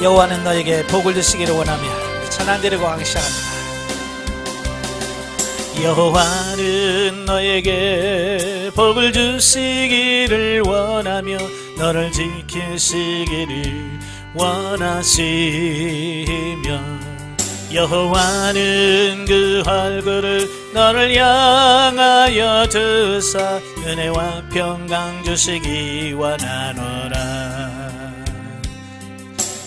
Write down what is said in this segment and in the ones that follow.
여호와는 너에게 복을 주시기를 원하며 찬양 드리고 하기 시작합니다. 여호와는 너에게 복을 주시기를 원하며 너를 지키시기를 원하시며 여호와는 그 얼굴을 너를 향하여 드사 은혜와 평강 주시기 원하노라.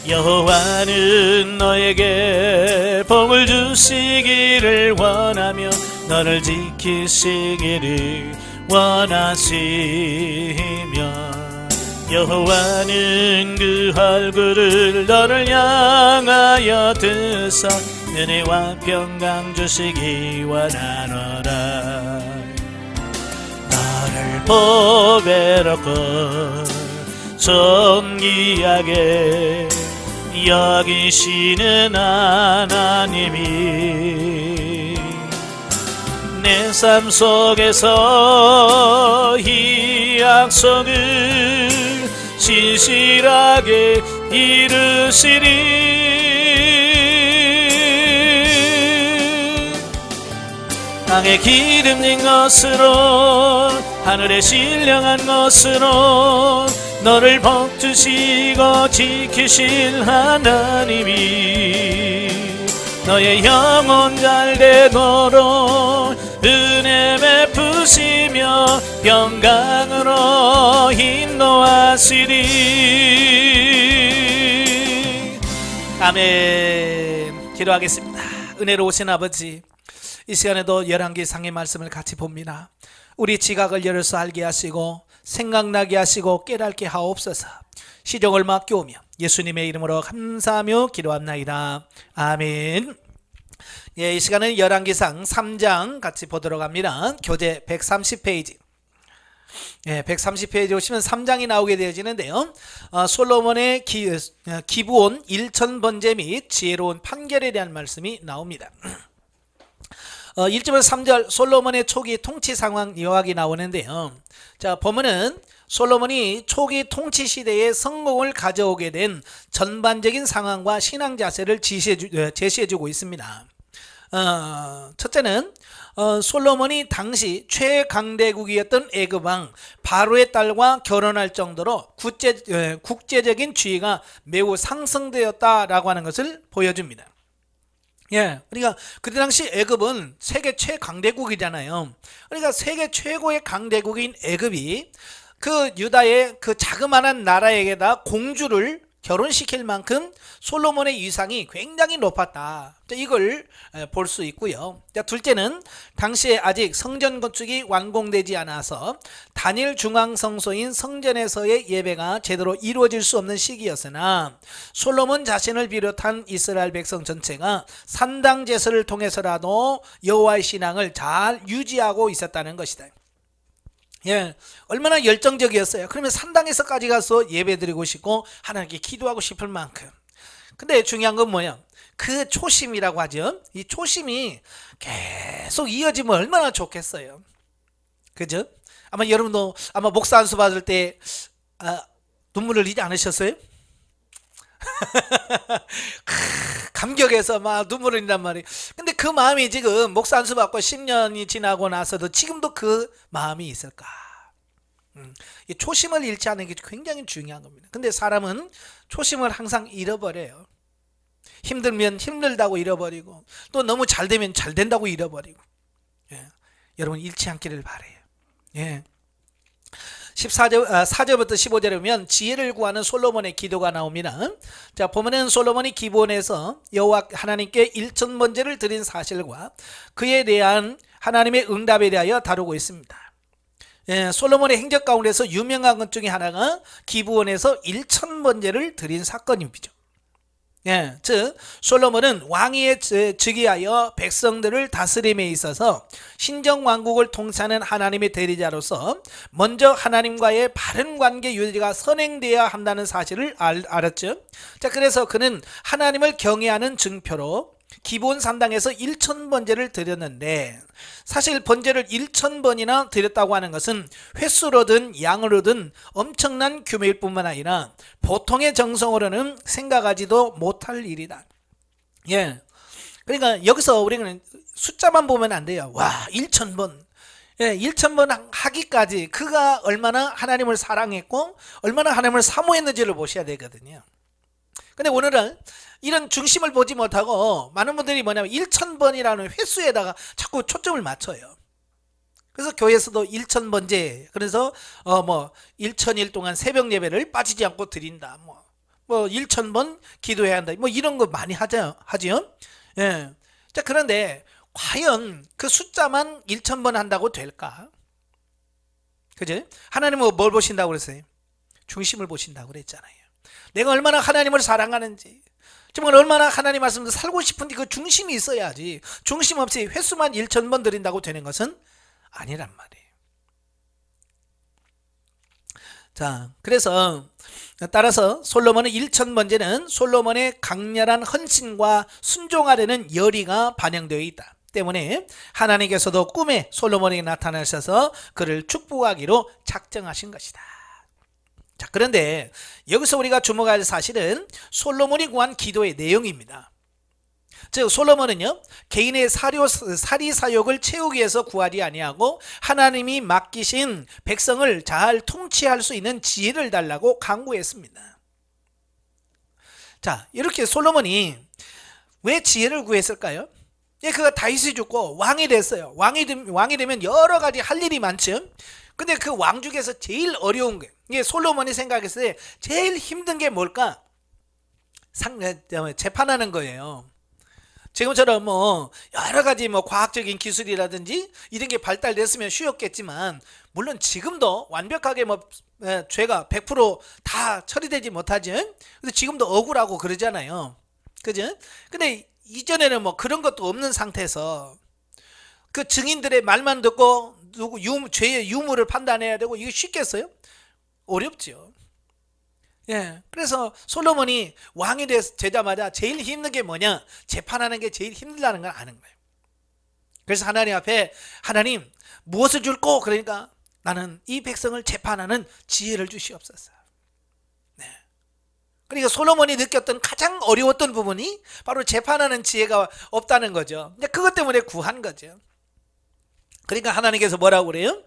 여호와는 너에게 복을 주시기를 원하며 너를 지키시기를 원하시며 여호와는 그 얼굴을 너를 향하여 드사 은혜와 평강 주시기 원하노라. 나를 보배롭고 존귀하게 여기시는 하나님이 내 삶 속에서 이 약속을 신실하게 이루시리. 땅에 기름진 것으로 하늘에 신령한 것으로 너를 복주시고 지키실 하나님이 너의 영혼 잘되도록 은혜 베푸시며 평강으로 인도하시리. 아멘. 기도하겠습니다. 은혜로우신 아버지, 이 시간에도 열왕기상의 말씀을 같이 봅니다. 우리 지각을 열어서 알게 하시고 생각나게 하시고 깨닫게 하옵소서. 시종을 맡겨오며 예수님의 이름으로 감사하며 기도합나이다. 아멘. 이 시간은 열왕기상 3장 같이 보도록 합니다. 교재 130페이지. 130페이지 오시면 3장이 나오게 되어지는데요. 솔로몬의 기부온 1000번제 및 지혜로운 판결에 대한 말씀이 나옵니다. 1절에서 3절 솔로몬의 초기 통치 상황 요약이 나오는데요. 자, 보면은 솔로몬이 초기 통치 시대에 성공을 가져오게 된 전반적인 상황과 신앙 자세를 제시해주고 있습니다. 첫째는 솔로몬이 당시 최강대국이었던 애굽왕 바로의 딸과 결혼할 정도로 국제적인 지위가 매우 상승되었다라고 하는 것을 보여줍니다. 그러니까 그때 당시 애굽은 세계 최강대국이잖아요. 그러니까 세계 최고의 강대국인 애굽이 그 유다의 그 자그마한 나라에게다 공주를 결혼시킬 만큼 솔로몬의 위상이 굉장히 높았다. 이걸 볼 수 있고요. 둘째는 당시에 아직 성전 건축이 완공되지 않아서 단일 중앙성소인 성전에서의 예배가 제대로 이루어질 수 없는 시기였으나 솔로몬 자신을 비롯한 이스라엘 백성 전체가 산당 제사를 통해서라도 여호와의 신앙을 잘 유지하고 있었다는 것이다. 얼마나 열정적이었어요. 그러면 산당에서까지 가서 예배드리고 싶고 하나님께 기도하고 싶을 만큼. 근데 중요한 건 뭐야? 그 초심이라고 하죠. 이 초심이 계속 이어지면 얼마나 좋겠어요. 그죠? 아마 여러분도 아마 목사 안수 받을 때 눈물을 흘리지 않으셨어요? 감격해서 막 눈물을 흘린단 말이에요. 근데 그 마음이 지금 목사 안수 받고 10년이 지나고 나서도 지금도 그 마음이 있을까? 이 초심을 잃지 않는 게 굉장히 중요한 겁니다. 근데 사람은 초심을 항상 잃어버려요. 힘들면 힘들다고 잃어버리고 또 너무 잘 되면 잘 된다고 잃어버리고. 여러분 잃지 않기를 바라요. 4절부터 15절에 보면 지혜를 구하는 솔로몬의 기도가 나옵니다. 자, 보면은 솔로몬이 기본에서 여호와 하나님께 1000번제를 드린 사실과 그에 대한 하나님의 응답에 대하여 다루고 있습니다. 솔로몬의 행적 가운데서 유명한 것 중에 하나가 기브온에서 1000번제를 드린 사건입니다. 즉 솔로몬은 왕위에 즉위하여 백성들을 다스림에 있어서 신정왕국을 통치하는 하나님의 대리자로서 먼저 하나님과의 바른 관계 유지가 선행되어야 한다는 사실을 알았죠. 자, 그래서 그는 하나님을 경외하는 증표로 기본 산당에서 1000번제를 드렸는데, 사실 번제를 1000번이나 드렸다고 하는 것은 횟수로든 양으로든 엄청난 규모일 뿐만 아니라 보통의 정성으로는 생각하지도 못할 일이다. 예. 그러니까 여기서 우리는 숫자만 보면 안 돼요. 와, 1000번. 예, 1000번 하기까지 그가 얼마나 하나님을 사랑했고 얼마나 하나님을 사모했는지를 보셔야 되거든요. 근데 오늘은 이런 중심을 보지 못하고 많은 분들이 뭐냐면 1000번이라는 횟수에다가 자꾸 초점을 맞춰요. 그래서 교회에서도 1000번제, 그래서 1000일 동안 새벽 예배를 빠지지 않고 드린다. 뭐 1000번 기도해야 한다. 뭐 이런 거 많이 하죠. 예. 자, 그런데 과연 그 숫자만 1000번 한다고 될까? 그죠? 하나님은 뭘 보신다고 그랬어요? 중심을 보신다고 그랬잖아요. 내가 얼마나 하나님을 사랑하는지, 정말 얼마나 하나님 말씀도 살고 싶은지 그 중심이 있어야지. 중심 없이 횟수만 1000번 드린다고 되는 것은 아니란 말이에요. 자, 그래서 따라서 솔로몬의 1000번제는 솔로몬의 강렬한 헌신과 순종하려는 열의가 반영되어 있다 때문에 하나님께서도 꿈에 솔로몬에게 나타나셔서 그를 축복하기로 작정하신 것이다. 자, 그런데 여기서 우리가 주목할 사실은 솔로몬이 구한 기도의 내용입니다. 즉 솔로몬은요, 개인의 사리 사욕을 채우기 위해서 구하지 아니하고 하나님이 맡기신 백성을 잘 통치할 수 있는 지혜를 달라고 간구했습니다. 자, 이렇게 솔로몬이 왜 지혜를 구했을까요? 예, 그가 다윗이 죽고 왕이 됐어요. 왕이 되면 여러 가지 할 일이 많죠. 근데 그 왕 중에서 제일 어려운 게, 이게 솔로몬이 생각했을 때 제일 힘든 게 뭘까? 재판하는 거예요. 지금처럼 여러 가지 과학적인 기술이라든지 이런 게 발달됐으면 쉬웠겠지만, 물론 지금도 완벽하게 죄가 100%다 처리되지 못하죠. 근데 지금도 억울하고 그러잖아요. 그죠? 근데 이전에는 그런 것도 없는 상태에서 그 증인들의 말만 듣고 죄의 유무를 판단해야 되고, 이게 쉽겠어요? 어렵죠. 예, 그래서 솔로몬이 왕이 되자마자 제일 힘든 게 뭐냐? 재판하는 게 제일 힘들다는 걸 아는 거예요. 그래서 하나님 앞에, 하나님 무엇을 줄꼬? 그러니까 나는 이 백성을 재판하는 지혜를 주시옵소서. 네. 그러니까 솔로몬이 느꼈던 가장 어려웠던 부분이 바로 재판하는 지혜가 없다는 거죠. 그것 때문에 구한 거죠. 그러니까 하나님께서 뭐라고 그래요?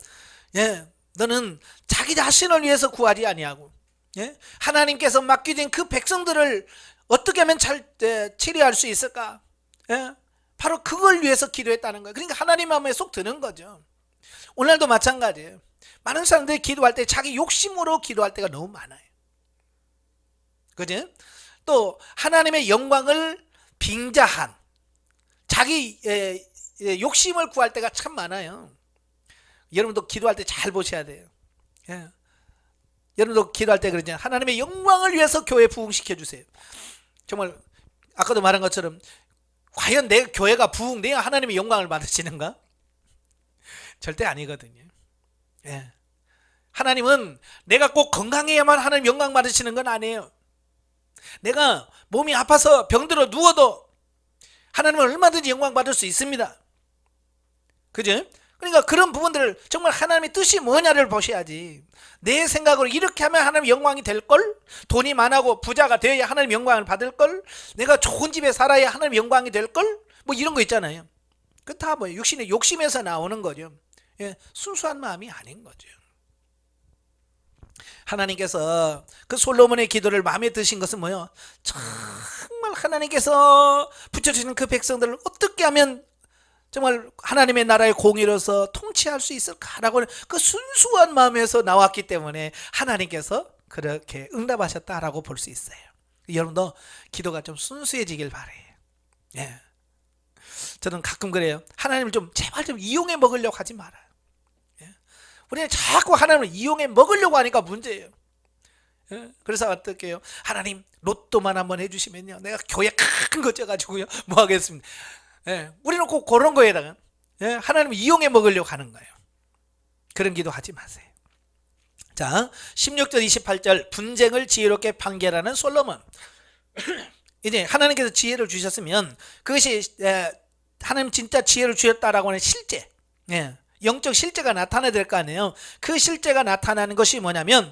예, 너는 자기 자신을 위해서 구하지 아니하고, 예? 하나님께서 맡기신 그 백성들을 어떻게 하면 잘 치료할 수 있을까? 예? 바로 그걸 위해서 기도했다는 거예요. 그러니까 하나님 마음에 쏙 드는 거죠. 오늘도 마찬가지예요. 많은 사람들이 기도할 때 자기 욕심으로 기도할 때가 너무 많아요. 그죠? 또 하나님의 영광을 빙자한 자기 욕심을 구할 때가 참 많아요. 여러분도 기도할 때 잘 보셔야 돼요. 예. 여러분도 기도할 때 그러잖아요. 하나님의 영광을 위해서 교회 부흥시켜 주세요. 정말 아까도 말한 것처럼 과연 내 교회가 내가 하나님의 영광을 받으시는가? 절대 아니거든요. 예. 하나님은 내가 꼭 건강해야만 하나님 영광 받으시는 건 아니에요. 내가 몸이 아파서 병들어 누워도 하나님은 얼마든지 영광 받을 수 있습니다. 그죠? 그러니까 그런 부분들을 정말 하나님의 뜻이 뭐냐를 보셔야지. 내 생각으로 이렇게 하면 하나님 영광이 될걸? 돈이 많고 부자가 되어야 하나님 영광을 받을걸? 내가 좋은 집에 살아야 하나님 영광이 될걸? 이런 거 있잖아요. 그 다 육신의 욕심에서 나오는 거죠. 예, 순수한 마음이 아닌 거죠. 하나님께서 그 솔로몬의 기도를 마음에 드신 것은 뭐예요? 정말 하나님께서 붙여주시는 그 백성들을 어떻게 하면 정말 하나님의 나라의 공의로서 통치할 수 있을까라고 그 순수한 마음에서 나왔기 때문에 하나님께서 그렇게 응답하셨다라고 볼 수 있어요. 여러분도 기도가 좀 순수해지길 바래요. 예. 저는 가끔 그래요. 하나님을 좀 제발 좀 이용해 먹으려고 하지 말아요. 예. 우리는 자꾸 하나님을 이용해 먹으려고 하니까 문제예요. 예. 그래서 어떻게 해요? 하나님 로또만 한번 해주시면요, 내가 교회 큰 거 져가지고요 뭐 하겠습니다. 예, 우리는 꼭 그런 거에다가 하나님을 이용해 먹으려고 하는 거예요. 그런 기도 하지 마세요. 자, 16절 28절 분쟁을 지혜롭게 판결하는 솔로몬. 이제 하나님께서 지혜를 주셨으면 그것이 하나님 진짜 지혜를 주셨다라고 하는 실제, 영적 실제가 나타나야 될 거 아니에요. 그 실제가 나타나는 것이 뭐냐면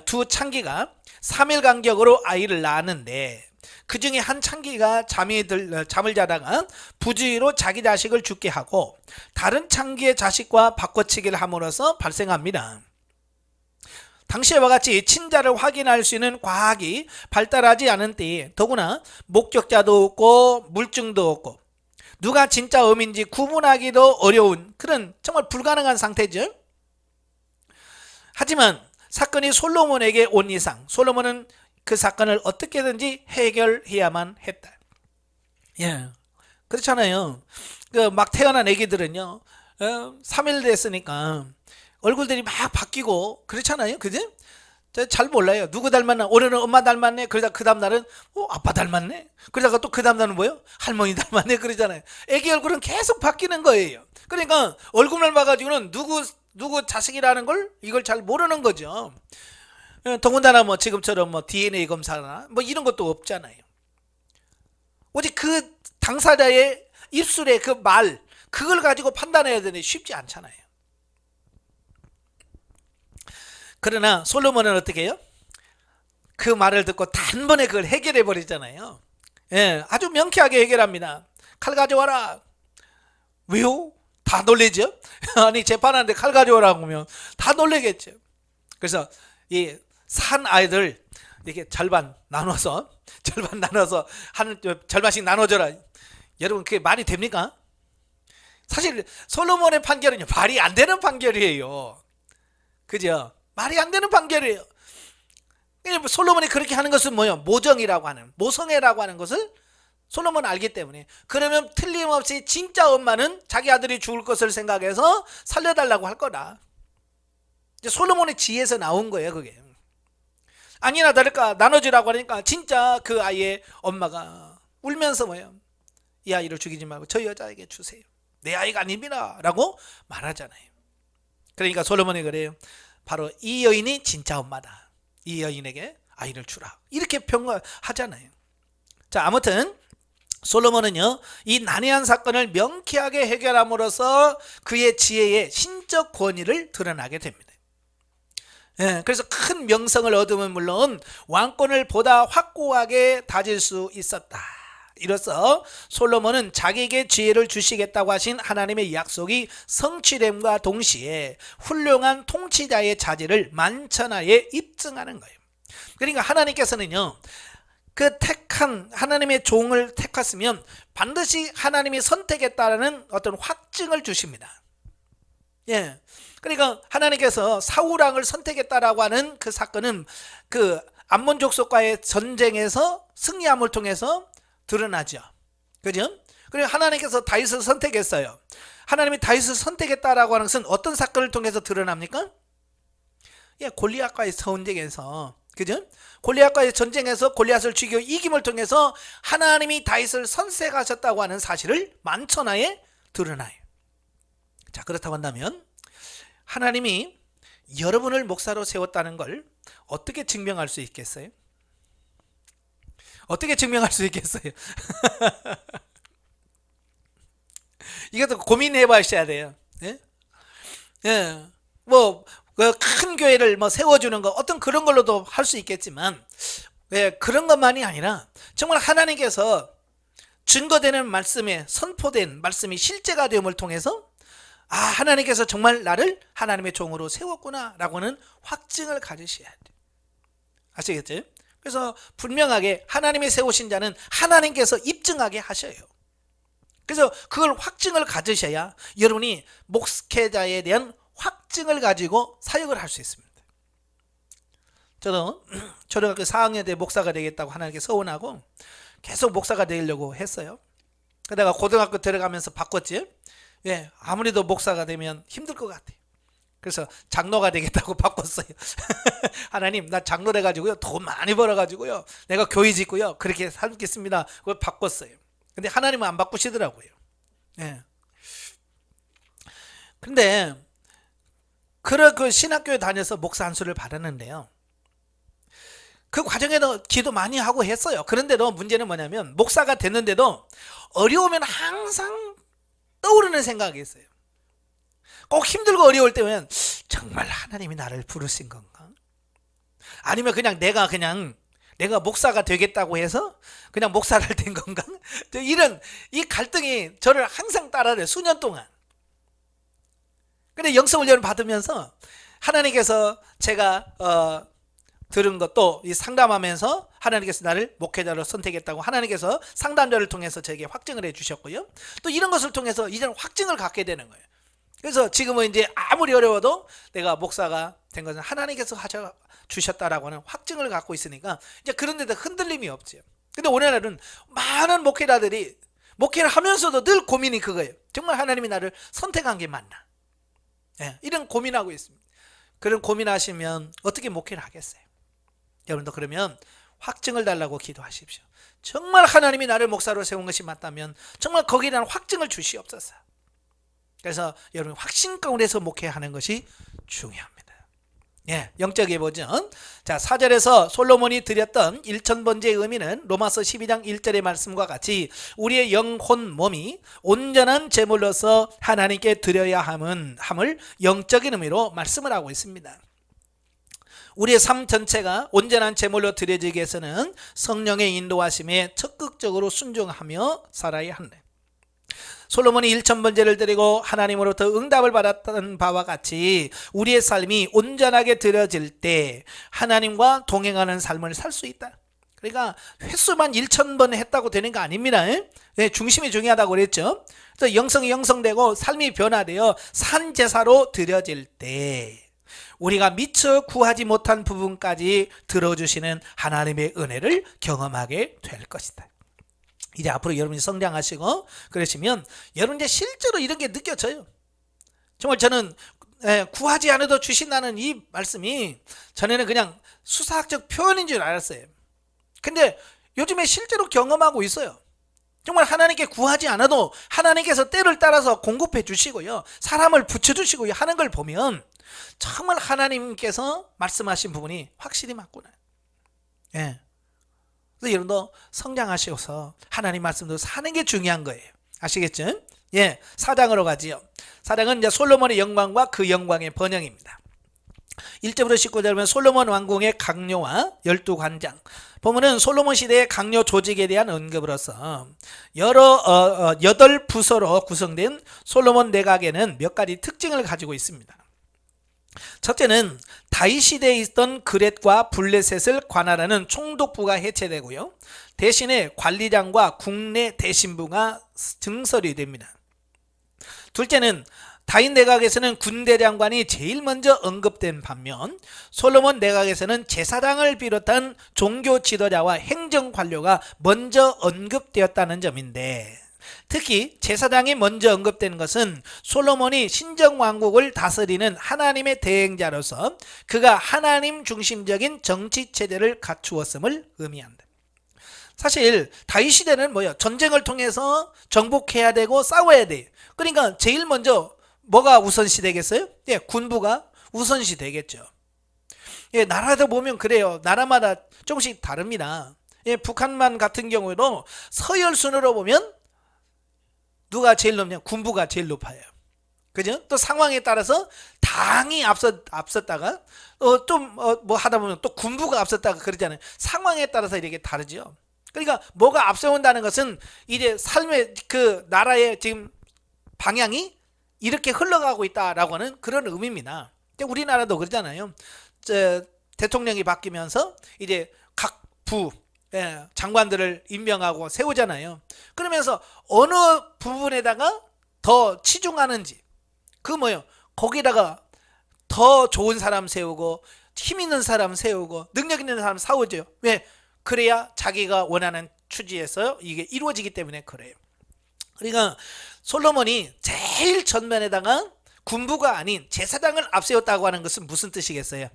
두 창기가 3일 간격으로 아이를 낳았는데 그 중에 한 창기가 잠을 자다가 부주의로 자기 자식을 죽게 하고 다른 창기의 자식과 바꿔치기를 함으로써 발생합니다. 당시와 같이 친자를 확인할 수 있는 과학이 발달하지 않은 때에 더구나 목격자도 없고 물증도 없고 누가 진짜 어민지 구분하기도 어려운 그런 정말 불가능한 상태죠. 하지만 사건이 솔로몬에게 온 이상 솔로몬은 그 사건을 어떻게든지 해결해야만 했다. 그렇잖아요. 막 태어난 애기들은요 3일 됐으니까 얼굴들이 막 바뀌고 그렇잖아요. 그지? 잘 몰라요. 누구 닮았나? 올해는 엄마 닮았네. 그러다 그 다음날은 아빠 닮았네. 그러다가 또 그 다음날은 뭐예요? 할머니 닮았네. 그러잖아요. 애기 얼굴은 계속 바뀌는 거예요. 그러니까 얼굴만 봐가지고는 누구 자식이라는 걸 이걸 잘 모르는 거죠. 더군다나 뭐 지금처럼 뭐 DNA 검사나 뭐 이런 것도 없잖아요. 오직 그 당사자의 입술의 그 말 그걸 가지고 판단해야 되는데 쉽지 않잖아요. 그러나 솔로몬은 어떻게 해요? 그 말을 듣고 단번에 그걸 해결해 버리잖아요. 아주 명쾌하게 해결합니다. 칼 가져와라. 왜요? 다 놀래죠? 아니 재판하는데 칼 가져오라고 하면 다 놀래겠죠. 그래서 이 산 아이들 이렇게 절반 나눠서 절반씩 나눠줘라. 여러분 그게 말이 됩니까? 사실 솔로몬의 판결은요 말이 안 되는 판결이에요. 그죠? 말이 안 되는 판결이에요. 솔로몬이 그렇게 하는 것은 뭐예요? 모성애라고 하는 것을 솔로몬은 알기 때문에 그러면 틀림없이 진짜 엄마는 자기 아들이 죽을 것을 생각해서 살려달라고 할 거다. 이제 솔로몬의 지혜에서 나온 거예요 그게. 아니나 다를까 나눠주라고 하니까 진짜 그 아이의 엄마가 울면서 뭐예요? 이 아이를 죽이지 말고 저 여자에게 주세요. 내 아이가 아닙니다 라고 말하잖아요. 그러니까 솔로몬이 그래요. 바로 이 여인이 진짜 엄마다. 이 여인에게 아이를 주라. 이렇게 평가하잖아요. 자, 아무튼 솔로몬은요 이 난해한 사건을 명쾌하게 해결함으로써 그의 지혜의 신적 권위를 드러나게 됩니다. 그래서 큰 명성을 얻으면 물론 왕권을 보다 확고하게 다질 수 있었다. 이로써 솔로몬은 자기에게 지혜를 주시겠다고 하신 하나님의 약속이 성취됨과 동시에 훌륭한 통치자의 자질을 만천하에 입증하는 거예요. 그러니까 하나님께서는요 그 택한 하나님의 종을 택했으면 반드시 하나님이 선택했다라는 어떤 확증을 주십니다. 그러니까 하나님께서 사울왕을 선택했다라고 하는 그 사건은 그 암몬 족속과의 전쟁에서 승리함을 통해서 드러나죠. 그죠? 그리고 하나님께서 다윗을 선택했어요. 하나님이 다윗을 선택했다라고 하는 것은 어떤 사건을 통해서 드러납니까? 골리앗과의 전쟁에서, 그죠? 골리앗과의 전쟁에서 골리앗을 죽여 이김을 통해서 하나님이 다윗을 선택하셨다고 하는 사실을 만천하에 드러나요. 자, 그렇다고 한다면 하나님이 여러분을 목사로 세웠다는 걸 어떻게 증명할 수 있겠어요? 어떻게 증명할 수 있겠어요? 이것도 고민해 봐야 돼요. 뭐 큰 교회를 뭐 세워주는 거 어떤 그런 걸로도 할 수 있겠지만 그런 것만이 아니라 정말 하나님께서 증거되는 말씀에 선포된 말씀이 실제가 됨을 통해서 하나님께서 정말 나를 하나님의 종으로 세웠구나 라고 하는 확증을 가지셔야 돼요. 아시겠죠? 그래서 분명하게 하나님이 세우신 자는 하나님께서 입증하게 하셔요. 그래서 그걸 확증을 가지셔야 여러분이 목회자에 대한 확증을 가지고 사역을 할 수 있습니다. 저도 초등학교 4학년 때 목사가 되겠다고 하나님께 서원하고 계속 목사가 되려고 했어요. 그러다가 고등학교 들어가면서 바꿨지. 아무래도 목사가 되면 힘들 것 같아요. 그래서 장로가 되겠다고 바꿨어요. 하나님 나 장로 돼가지고요 돈 많이 벌어가지고요 내가 교회 짓고요 그렇게 살겠습니다. 그걸 바꿨어요. 근데 하나님은 안 바꾸시더라고요. 근데 그 신학교에 다녀서 목사 안수를 받았는데요 그 과정에도 기도 많이 하고 했어요. 그런데도 문제는 뭐냐면 목사가 됐는데도 어려우면 항상 떠오르는 생각이 있어요. 꼭 힘들고 어려울 때면 정말 하나님이 나를 부르신 건가? 아니면 내가 목사가 되겠다고 해서 그냥 목사를 된 건가? 이런 이 갈등이 저를 항상 따라요. 수년 동안. 근데 영성훈련을 받으면서 하나님께서 제가 들은 것도 이 상담하면서 하나님께서 나를 목회자로 선택했다고 하나님께서 상담자를 통해서 저에게 확증을 해주셨고요. 또 이런 것을 통해서 이제는 확증을 갖게 되는 거예요. 그래서 지금은 이제 아무리 어려워도 내가 목사가 된 것은 하나님께서 주셨다라고 하는 확증을 갖고 있으니까 이제 그런 데도 흔들림이 없죠. 근데 오늘날은 많은 목회자들이 목회를 하면서도 늘 고민이 그거예요. 정말 하나님이 나를 선택한 게 맞나? 예, 이런 고민하고 있습니다. 그런 고민하시면 어떻게 목회를 하겠어요? 여러분도 그러면 확증을 달라고 기도하십시오. 정말 하나님이 나를 목사로 세운 것이 맞다면 정말 거기에 대한 확증을 주시옵소서. 그래서 여러분 확신 가운데서 목회하는 것이 중요합니다. 예, 영적인 보전. 자, 4절에서 솔로몬이 드렸던 1000번째의 의미는 로마서 12장 1절의 말씀과 같이 우리의 영혼 몸이 온전한 제물로서 하나님께 드려야 함을 영적인 의미로 말씀을 하고 있습니다. 우리의 삶 전체가 온전한 제물로 드려지기 위해서는 성령의 인도하심에 적극적으로 순종하며 살아야 한다. 솔로몬이 1000번제를 드리고 하나님으로부터 응답을 받았던 바와 같이 우리의 삶이 온전하게 드려질 때 하나님과 동행하는 삶을 살 수 있다. 그러니까 횟수만 1000번 했다고 되는 거 아닙니다. 네, 중심이 중요하다고 그랬죠. 그래서 영성이 형성되고 삶이 변화되어 산제사로 드려질 때 우리가 미처 구하지 못한 부분까지 들어주시는 하나님의 은혜를 경험하게 될 것이다. 이제 앞으로 여러분이 성장하시고 그러시면 여러분 이제 실제로 이런 게 느껴져요. 정말 저는 구하지 않아도 주신다는 이 말씀이 전에는 그냥 수사학적 표현인 줄 알았어요. 근데 요즘에 실제로 경험하고 있어요. 정말 하나님께 구하지 않아도 하나님께서 때를 따라서 공급해 주시고요, 사람을 붙여주시고 하는 걸 보면 정말 하나님께서 말씀하신 부분이 확실히 맞구나. 예. 그래서 여러분도 성장하셔서 하나님 말씀도 사는 게 중요한 거예요. 아시겠죠? 예, 4장으로 가지요. 4장은 이제 솔로몬의 영광과 그 영광의 번영입니다. 1절부터 19절 보면 솔로몬 왕궁의 강요와 12관장. 보면은 솔로몬 시대의 강요 조직에 대한 언급으로서 여러 8부서로 구성된 솔로몬 내각에는 몇 가지 특징을 가지고 있습니다. 첫째는 다윗 시대에 있던 그렛과 블레셋을 관할하는 총독부가 해체되고요, 대신에 관리장과 국내 대신부가 증설이 됩니다. 둘째는 다윗 내각에서는 군대장관이 제일 먼저 언급된 반면 솔로몬 내각에서는 제사장을 비롯한 종교 지도자와 행정관료가 먼저 언급되었다는 점인데, 특히 제사장이 먼저 언급된 것은 솔로몬이 신정왕국을 다스리는 하나님의 대행자로서 그가 하나님 중심적인 정치체제를 갖추었음을 의미한다. 사실 다윗 시대는 뭐예요? 전쟁을 통해서 정복해야 되고 싸워야 돼요. 그러니까 제일 먼저 뭐가 우선시 되겠어요? 예, 군부가 우선시 되겠죠. 예, 나라도 보면 그래요. 나라마다 조금씩 다릅니다. 예, 북한만 같은 경우에도 서열순으로 보면 누가 제일 높냐? 군부가 제일 높아요. 그죠? 또 상황에 따라서 당이 앞섰다가 좀 뭐 하다 보면 또 군부가 앞섰다가 그러잖아요. 상황에 따라서 이렇게 다르죠. 그러니까 뭐가 앞서온다는 것은 이제 삶의 그 나라의 지금 방향이 이렇게 흘러가고 있다라고 하는 그런 의미입니다. 우리나라도 그러잖아요. 대통령이 바뀌면서 이제 각 부 장관들을 임명하고 세우잖아요. 그러면서 어느 부분에다가 더 치중하는지, 그 뭐예요? 거기다가 더 좋은 사람 세우고 힘 있는 사람 세우고 능력 있는 사람 세우죠. 왜? 그래야 자기가 원하는 취지에서 이게 이루어지기 때문에 그래요. 그러니까 솔로몬이 제일 전면에다가 군부가 아닌 제사장을 앞세웠다고 하는 것은 무슨 뜻이겠어요?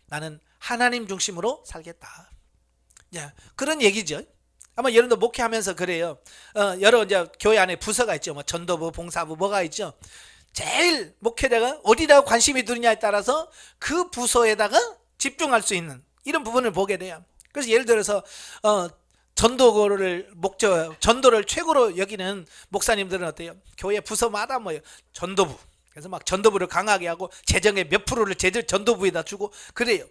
나는 하나님 중심으로 살겠다. 야, 그런 얘기죠. 아마 여러분도 목회하면서 그래요. 여러 이제 교회 안에 부서가 있죠. 뭐 전도부, 봉사부 뭐가 있죠. 제일 목회자가 어디다가 관심이 두느냐에 따라서 그 부서에다가 집중할 수 있는 이런 부분을 보게 돼요. 그래서 예를 들어서 전도를 최고로 여기는 목사님들은 어때요? 교회 부서마다 뭐 전도부, 그래서 막 전도부를 강하게 하고 재정의 몇 프로를 전도부에다 주고 그래요.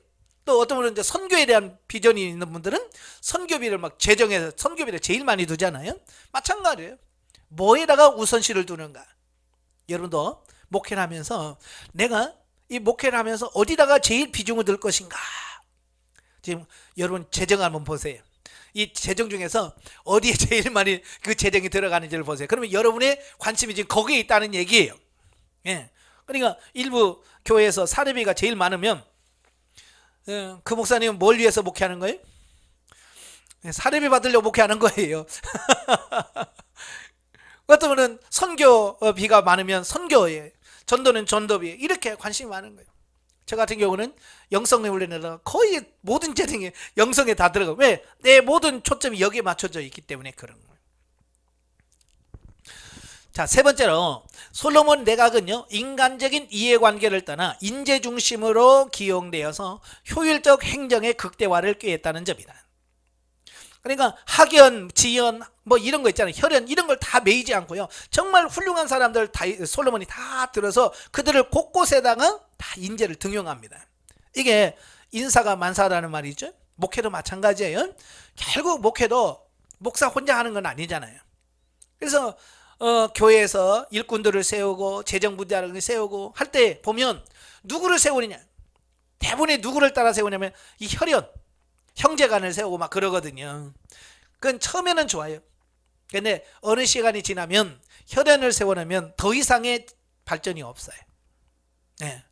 또 어떤 분은 이제 선교에 대한 비전이 있는 분들은 선교비를 막 재정에서 선교비를 제일 많이 두잖아요. 마찬가지예요. 뭐에다가 우선시를 두는가? 여러분도 목회를 하면서 내가 이 목회를 하면서 어디다가 제일 비중을 둘 것인가? 지금 여러분 재정 한번 보세요. 이 재정 중에서 어디에 제일 많이 그 재정이 들어가는지를 보세요. 그러면 여러분의 관심이 지금 거기에 있다는 얘기예요. 예. 그러니까 일부 교회에서 사례비가 제일 많으면 그 목사님은 뭘 위해서 목회하는 거예요? 사례비 받으려고 목회하는 거예요. 어떤 분은 선교비가 많으면 선교에, 전도는 전도비에 이렇게 관심이 많은 거예요. 저 같은 경우는 영성의 훈련에다가 거의 모든 재능이 영성에 다 들어가고, 왜? 내 모든 초점이 여기에 맞춰져 있기 때문에 그런 거예요. 자, 세 번째로 솔로몬 내각은요, 인간적인 이해관계를 떠나 인재 중심으로 기용되어서 효율적 행정의 극대화를 꾀했다는 점이다. 그러니까 학연, 지연 뭐 이런 거 있잖아요. 혈연 이런 걸 다 매이지 않고요. 정말 훌륭한 사람들 다 솔로몬이 다 들어서 그들을 곳곳에다가 다 인재를 등용합니다. 이게 인사가 만사라는 말이죠. 목회도 마찬가지예요. 결국 목회도 목사 혼자 하는 건 아니잖아요. 그래서 교회에서 일꾼들을 세우고 재정부대를 세우고 할 때 보면 누구를 세우느냐, 대부분이 누구를 따라 세우냐면 이 혈연, 형제간을 세우고 막 그러거든요. 그건 처음에는 좋아요. 근데 어느 시간이 지나면 혈연을 세워놓으면 더 이상의 발전이 없어요. 네.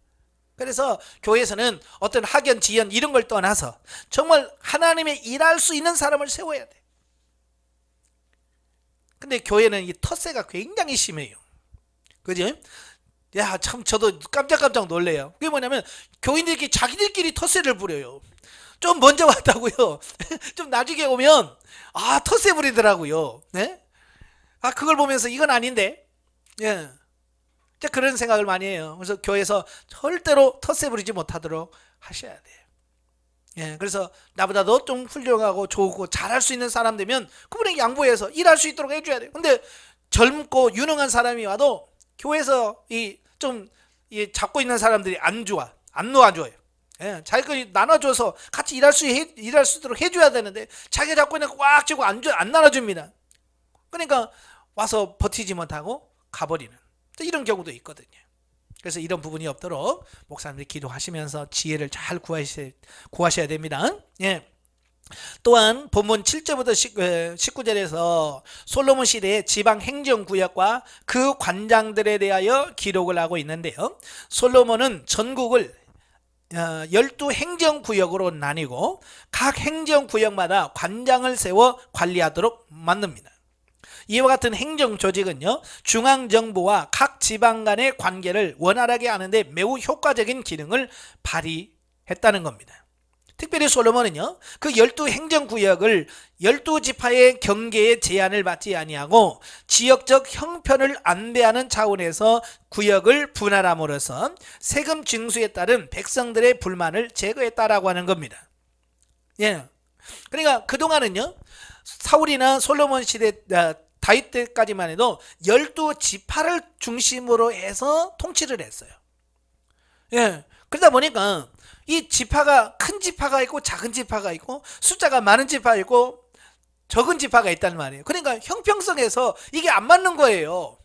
그래서 교회에서는 어떤 학연, 지연 이런 걸 떠나서 정말 하나님의 일할 수 있는 사람을 세워야 돼. 근데 교회는 이 텃세가 굉장히 심해요. 그죠? 야, 참 저도 깜짝깜짝 놀래요. 그게 뭐냐면 교인들끼리 자기들끼리 텃세를 부려요. 좀 먼저 왔다고요. 좀 나중에 오면 텃세 부리더라고요. 네? 그걸 보면서 이건 아닌데. 예. 그런 생각을 많이 해요. 그래서 교회에서 절대로 텃세 부리지 못하도록 하셔야 돼요. 예, 그래서 나보다도 좀 훌륭하고 좋고 잘할 수 있는 사람 되면 그분에게 양보해서 일할 수 있도록 해줘야 돼요. 근데 젊고 유능한 사람이 와도 교회에서 잡고 있는 사람들이 안 놓아줘요. 예, 자기가 나눠줘서 같이 일할 수 있도록 해줘야 되는데 자기가 잡고 있는 거 꽉 쥐고 안 나눠줍니다. 그러니까 와서 버티지 못하고 가버리는 이런 경우도 있거든요. 그래서 이런 부분이 없도록 목사님들이 기도하시면서 지혜를 잘 구하셔야 됩니다. 예. 또한 본문 7절부터 19절에서 솔로몬 시대의 지방 행정구역과 그 관장들에 대하여 기록을 하고 있는데요. 솔로몬은 전국을 12행정구역으로 나뉘고 각 행정구역마다 관장을 세워 관리하도록 만듭니다. 이와 같은 행정조직은요, 중앙정부와 각 지방 간의 관계를 원활하게 하는데 매우 효과적인 기능을 발휘했다는 겁니다. 특별히 솔로몬은요, 그 12행정구역을 12지파의 경계에 제한을 받지 아니하고 지역적 형편을 안배하는 차원에서 구역을 분할함으로써 세금 징수에 따른 백성들의 불만을 제거했다라고 하는 겁니다. 예. 그러니까 그동안은요, 사울이나 솔로몬 시대 다윗 때까지만 해도 12지파를 중심으로 해서 통치를 했어요. 예. 그러다 보니까 이 지파가 큰 지파가 있고 작은 지파가 있고 숫자가 많은 지파가 있고 적은 지파가 있단 말이에요. 그러니까 형평성에서 이게 안 맞는 거예요.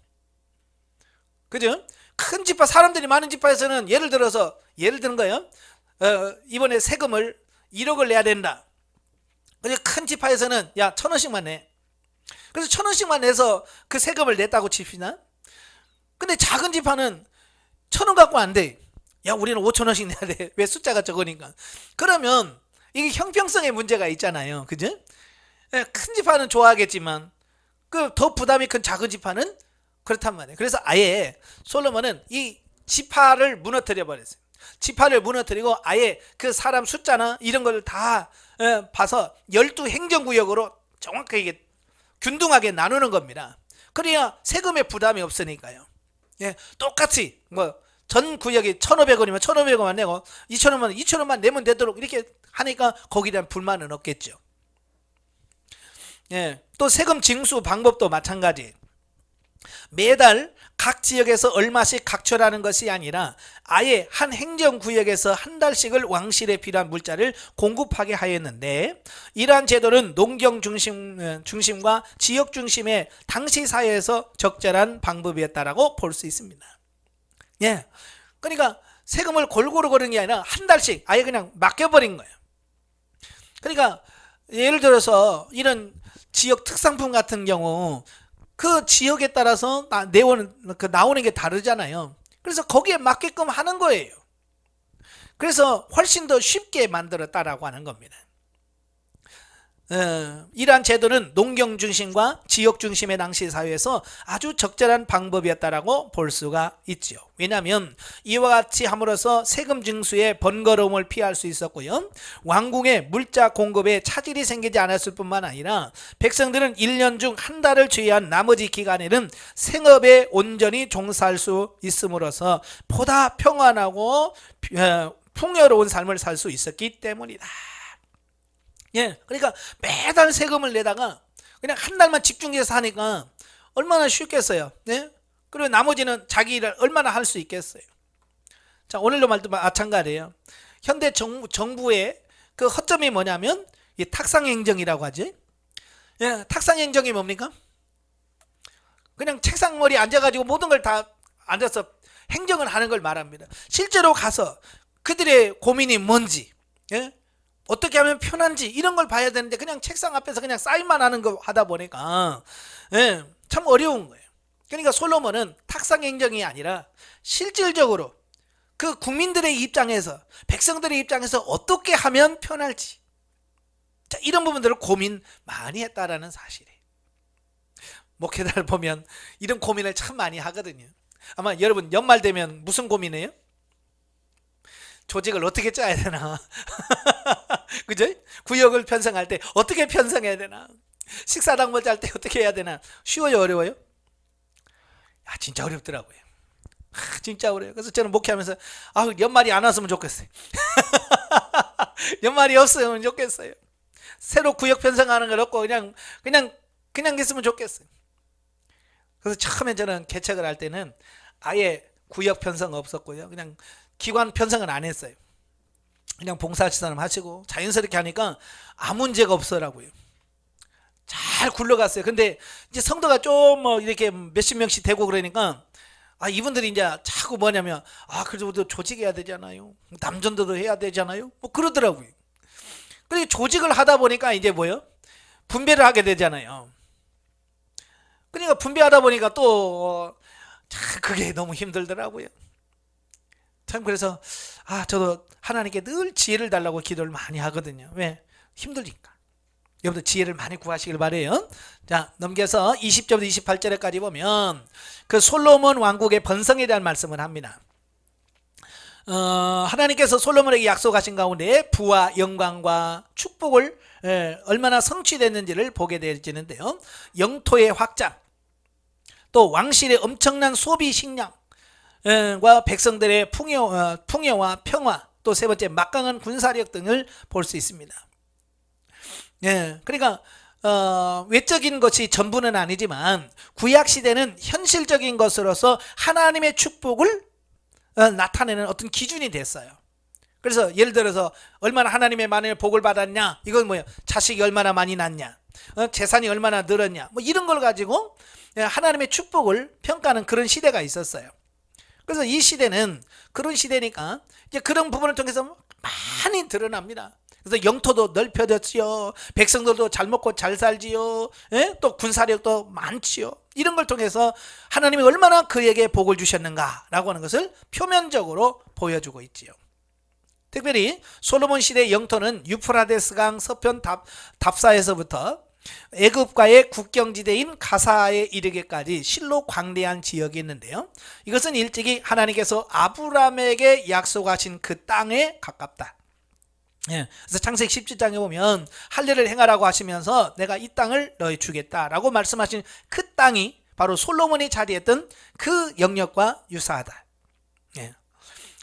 그죠? 큰 지파, 사람들이 많은 지파에서는 예를 드는 거예요. 이번에 세금을 1억을 내야 된다. 그래서 큰 지파에서는 1,000원씩만 내. 그래서 1,000원씩만 내서 그 세금을 냈다고 칩시다. 근데 작은 지파는 1,000원 갖고 안 돼. 우리는 5,000원씩 내야 돼. 왜? 숫자가 적으니까. 그러면 이게 형평성의 문제가 있잖아요. 그죠? 큰 지파는 좋아하겠지만 그 더 부담이 큰 작은 지파는 그렇단 말이에요. 그래서 아예 솔로몬은 이 지파를 무너뜨려 버렸어요. 지파를 무너뜨리고 아예 그 사람 숫자나 이런 걸 다 봐서 12행정구역으로 정확하게 균등하게 나누는 겁니다. 그래야 세금의 부담이 없으니까요. 예, 똑같이 전 구역이 1,500원이면 1,500원만 내고 2,000원만 내면 되도록 이렇게 하니까 거기에 대한 불만은 없겠죠. 예, 또 세금 징수 방법도 마찬가지. 매달 각 지역에서 얼마씩 각철하는 것이 아니라 아예 한 행정구역에서 한 달씩을 왕실에 필요한 물자를 공급하게 하였는데, 이러한 제도는 농경 중심과 지역 중심의 당시 사회에서 적절한 방법이었다라고 볼 수 있습니다. 예, 그러니까 세금을 골고루 거는 게 아니라 한 달씩 아예 그냥 맡겨버린 거예요. 그러니까 예를 들어서 이런 지역 특산품 같은 경우 그 지역에 따라서 나오는 게 다르잖아요. 그래서 거기에 맞게끔 하는 거예요. 그래서 훨씬 더 쉽게 만들었다라고 하는 겁니다. 이러한 제도는 농경 중심과 지역 중심의 당시 사회에서 아주 적절한 방법이었다라고 볼 수가 있죠. 왜냐하면 이와 같이 함으로써 세금 징수의 번거로움을 피할 수 있었고요, 왕궁의 물자 공급에 차질이 생기지 않았을 뿐만 아니라 백성들은 1년 중 한 달을 제외한 나머지 기간에는 생업에 온전히 종사할 수 있음으로써 보다 평안하고 풍요로운 삶을 살 수 있었기 때문이다. 예, 그러니까 매달 세금을 내다가 그냥 한 달만 집중해서 하니까 얼마나 쉽겠어요. 네? 그리고 나머지는 자기 일을 얼마나 할 수 있겠어요. 자, 오늘도 말도 마찬가지예요. 현대 정부의 그 허점이 뭐냐면 이 탁상행정이라고 하지. 예, 탁상행정이 뭡니까? 그냥 책상머리에 앉아가지고 모든 걸 다 앉아서 행정을 하는 걸 말합니다. 실제로 가서 그들의 고민이 뭔지, 예? 어떻게 하면 편한지 이런 걸 봐야 되는데 그냥 책상 앞에서 그냥 사인만 하는 거 하다 보니까 예, 참 어려운 거예요. 그러니까 솔로몬은 탁상행정이 아니라 실질적으로 그 국민들의 입장에서, 백성들의 입장에서 어떻게 하면 편할지, 자, 이런 부분들을 고민 많이 했다라는 사실이에요. 목회자를 보면 이런 고민을 참 많이 하거든요. 아마 여러분 연말 되면 무슨 고민해요? 조직을 어떻게 짜야 되나? 그죠? 구역을 편성할 때 어떻게 편성해야 되나? 식사당번 짤 때 어떻게 해야 되나? 쉬워요, 어려워요? 진짜 어렵더라고요. 진짜 어려워요. 그래서 저는 목회하면서 연말이 안 왔으면 좋겠어요. 연말이 없으면 좋겠어요. 새로 구역 편성하는 걸 없고 그냥 있으면 좋겠어요. 그래서 처음에 저는 개척을 할 때는 아예 구역 편성 없었고요. 그냥 기관 편성은 안 했어요. 그냥 봉사시설을 하시고 자연스럽게 하니까 아무 문제가 없더라고요. 잘 굴러갔어요. 근데 이제 성도가 좀 이렇게 몇십 명씩 되고 그러니까 이분들이 이제 자꾸 뭐냐면 그래도 우리도 조직해야 되잖아요. 남전도도 해야 되잖아요. 뭐 그러더라고요. 그리고 조직을 하다 보니까 이제 뭐요? 분배를 하게 되잖아요. 그러니까 분배하다 보니까 또 그게 너무 힘들더라고요. 참 그래서 저도 하나님께 늘 지혜를 달라고 기도를 많이 하거든요. 왜? 힘들니까. 여러분들 지혜를 많이 구하시길 바래요. 자, 넘겨서 20절부터 28절까지 보면 그 솔로몬 왕국의 번성에 대한 말씀을 합니다. 하나님께서 솔로몬에게 약속하신 가운데 부와 영광과 축복을 얼마나 성취됐는지를 보게 되어지는데요. 영토의 확장, 또 왕실의 엄청난 소비 식량, 과 백성들의 풍요와 평화, 또 세 번째 막강한 군사력 등을 볼 수 있습니다. 예, 그러니까 외적인 것이 전부는 아니지만 구약 시대는 현실적인 것으로서 하나님의 축복을 나타내는 어떤 기준이 됐어요. 그래서 예를 들어서 얼마나 하나님의 많은 복을 받았냐, 이건 뭐예요? 자식이 얼마나 많이 낳냐, 재산이 얼마나 늘었냐, 뭐 이런 걸 가지고 하나님의 축복을 평가하는 그런 시대가 있었어요. 그래서 이 시대는 그런 시대니까 이제 그런 부분을 통해서 많이 드러납니다. 그래서 영토도 넓혀졌지요. 백성들도 잘 먹고 잘 살지요. 또 군사력도 많지요. 이런 걸 통해서 하나님이 얼마나 그에게 복을 주셨는가라고 하는 것을 표면적으로 보여주고 있지요. 특별히 솔로몬 시대의 영토는 유프라데스강 서편 답사에서부터 애굽과의 국경지대인 가사에 이르기까지 실로 광대한 지역이 있는데요. 이것은 일찍이 하나님께서 아브라함에게 약속하신 그 땅에 가깝다. 그래서 창세기 17장에 보면 할례를 행하라고 하시면서 내가 이 땅을 너희 주겠다라고 말씀하신 그 땅이 바로 솔로몬이 자리했던 그 영역과 유사하다. 예.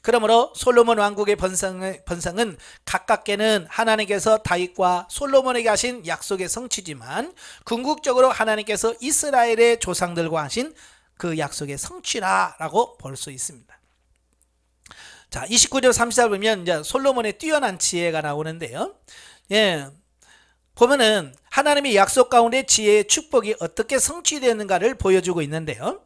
그러므로 솔로몬 왕국의 번성은 가깝게는 하나님께서 다윗과 솔로몬에게 하신 약속의 성취지만 궁극적으로 하나님께서 이스라엘의 조상들과 하신 그 약속의 성취라고 볼 수 있습니다. 자, 29절 30절 보면 이제 솔로몬의 뛰어난 지혜가 나오는데요. 예. 보면은 하나님의 약속 가운데 지혜의 축복이 어떻게 성취되는가를 보여주고 있는데요.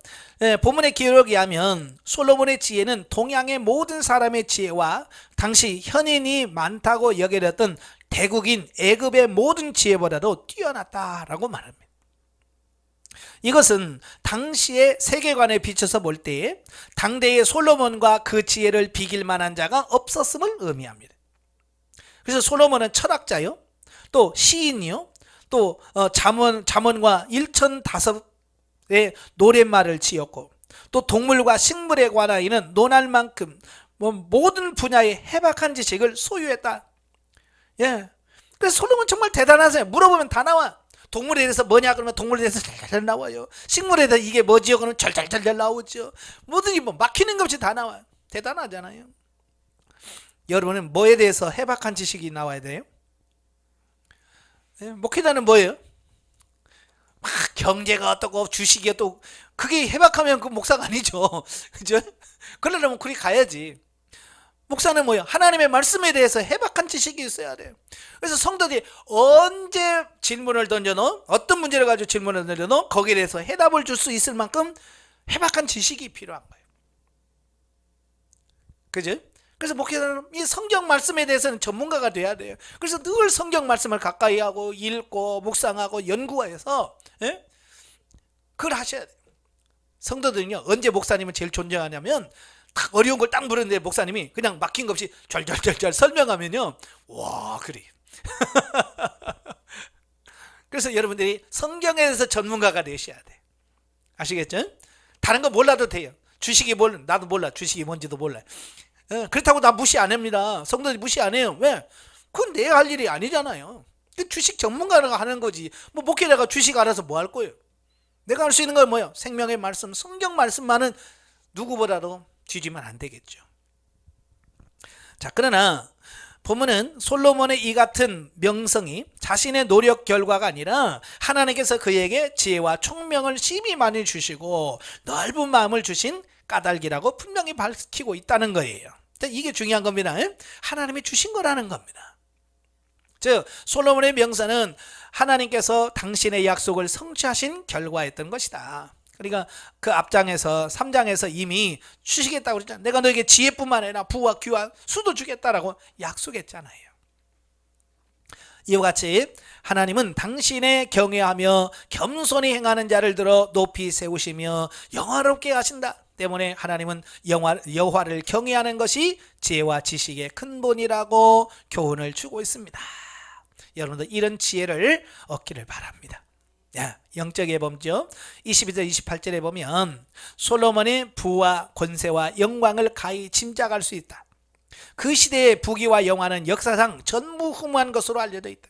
본문의 기록에 하면 솔로몬의 지혜는 동양의 모든 사람의 지혜와 당시 현인이 많다고 여겨졌던 대국인 애굽의 모든 지혜보다도 뛰어났다라고 말합니다. 이것은 당시의 세계관에 비춰서 볼 때 당대의 솔로몬과 그 지혜를 비길 만한 자가 없었음을 의미합니다. 그래서 솔로몬은 철학자요, 또 시인이요, 또 잠언과 1005의 노랫말을 지었고, 또 동물과 식물에 관하여는 논할 만큼 모든 분야의 해박한 지식을 소유했다. 예. 그래서 솔로몬 정말 대단하세요. 물어보면 다 나와. 동물에 대해서 뭐냐 그러면 동물에 대해서 잘 나와요. 식물에 대해서 이게 뭐지요 그러면 잘 나오죠. 뭐든지 막히는 것 없이 다 나와요. 대단하잖아요. 여러분은 뭐에 대해서 해박한 지식이 나와야 돼요? 목회자는 뭐예요? 막 경제가 어떻고 주식이 어떻고, 그게 해박하면 그 목사가 아니죠. 그죠? 그러려면 그리 가야지. 목사는 뭐예요? 하나님의 말씀에 대해서 해박한 지식이 있어야 돼요. 그래서 성도들이 언제 질문을 던져놓은, 어떤 문제를 가지고 질문을 던져놓은 거기에 대해서 해답을 줄 수 있을 만큼 해박한 지식이 필요한 거예요. 그죠? 그래서 목회자는 이 성경 말씀에 대해서는 전문가가 돼야 돼요. 그래서 늘 성경 말씀을 가까이 하고 읽고 묵상하고 연구해서, 예? 그걸 하셔야 돼요. 성도들은요, 언제 목사님을 제일 존경하냐면 딱 어려운 걸 딱 물었는데 목사님이 그냥 막힌 거 없이 잘 설명하면요, 와, 그래. 그래서 여러분들이 성경에 대해서 전문가가 되셔야 돼. 아시겠죠? 다른 거 몰라도 돼요. 주식이 나도 몰라. 주식이 뭔지도 몰라. 그렇다고 나 무시 안 합니다. 성도들이 무시 안 해요. 왜? 그건 내가 할 일이 아니잖아요. 주식 전문가가 하는 거지. 뭐 목회자가 주식 알아서 뭐 할 거예요? 내가 할 수 있는 건 뭐예요? 생명의 말씀, 성경 말씀만은 누구보다도 뒤지면 안 되겠죠. 자, 그러나 본문은 솔로몬의 이 같은 명성이 자신의 노력 결과가 아니라 하나님께서 그에게 지혜와 총명을 심히 많이 주시고 넓은 마음을 주신 까닭이라고 분명히 밝히고 있다는 거예요. 이게 중요한 겁니다. 하나님이 주신 거라는 겁니다. 즉 솔로몬의 명사는 하나님께서 당신의 약속을 성취하신 결과였던 것이다. 그러니까 그 앞장에서 3장에서 이미 주시겠다고 그랬잖아요. 내가 너에게 지혜뿐만 아니라 부와 귀와 수도 주겠다라고 약속했잖아요. 이와 같이 하나님은 당신의 경외하며 겸손히 행하는 자를 들어 높이 세우시며 영화롭게 하신다. 때문에 하나님은 여호와를 경외하는 것이 지혜와 지식의 근본이라고 교훈을 주고 있습니다. 여러분들 이런 지혜를 얻기를 바랍니다. 영적에 보죠. 22절 28절에 보면 솔로몬의 부와 권세와 영광을 가히 짐작할 수 있다. 그 시대의 부귀와 영화는 역사상 전무후무한 것으로 알려져 있다.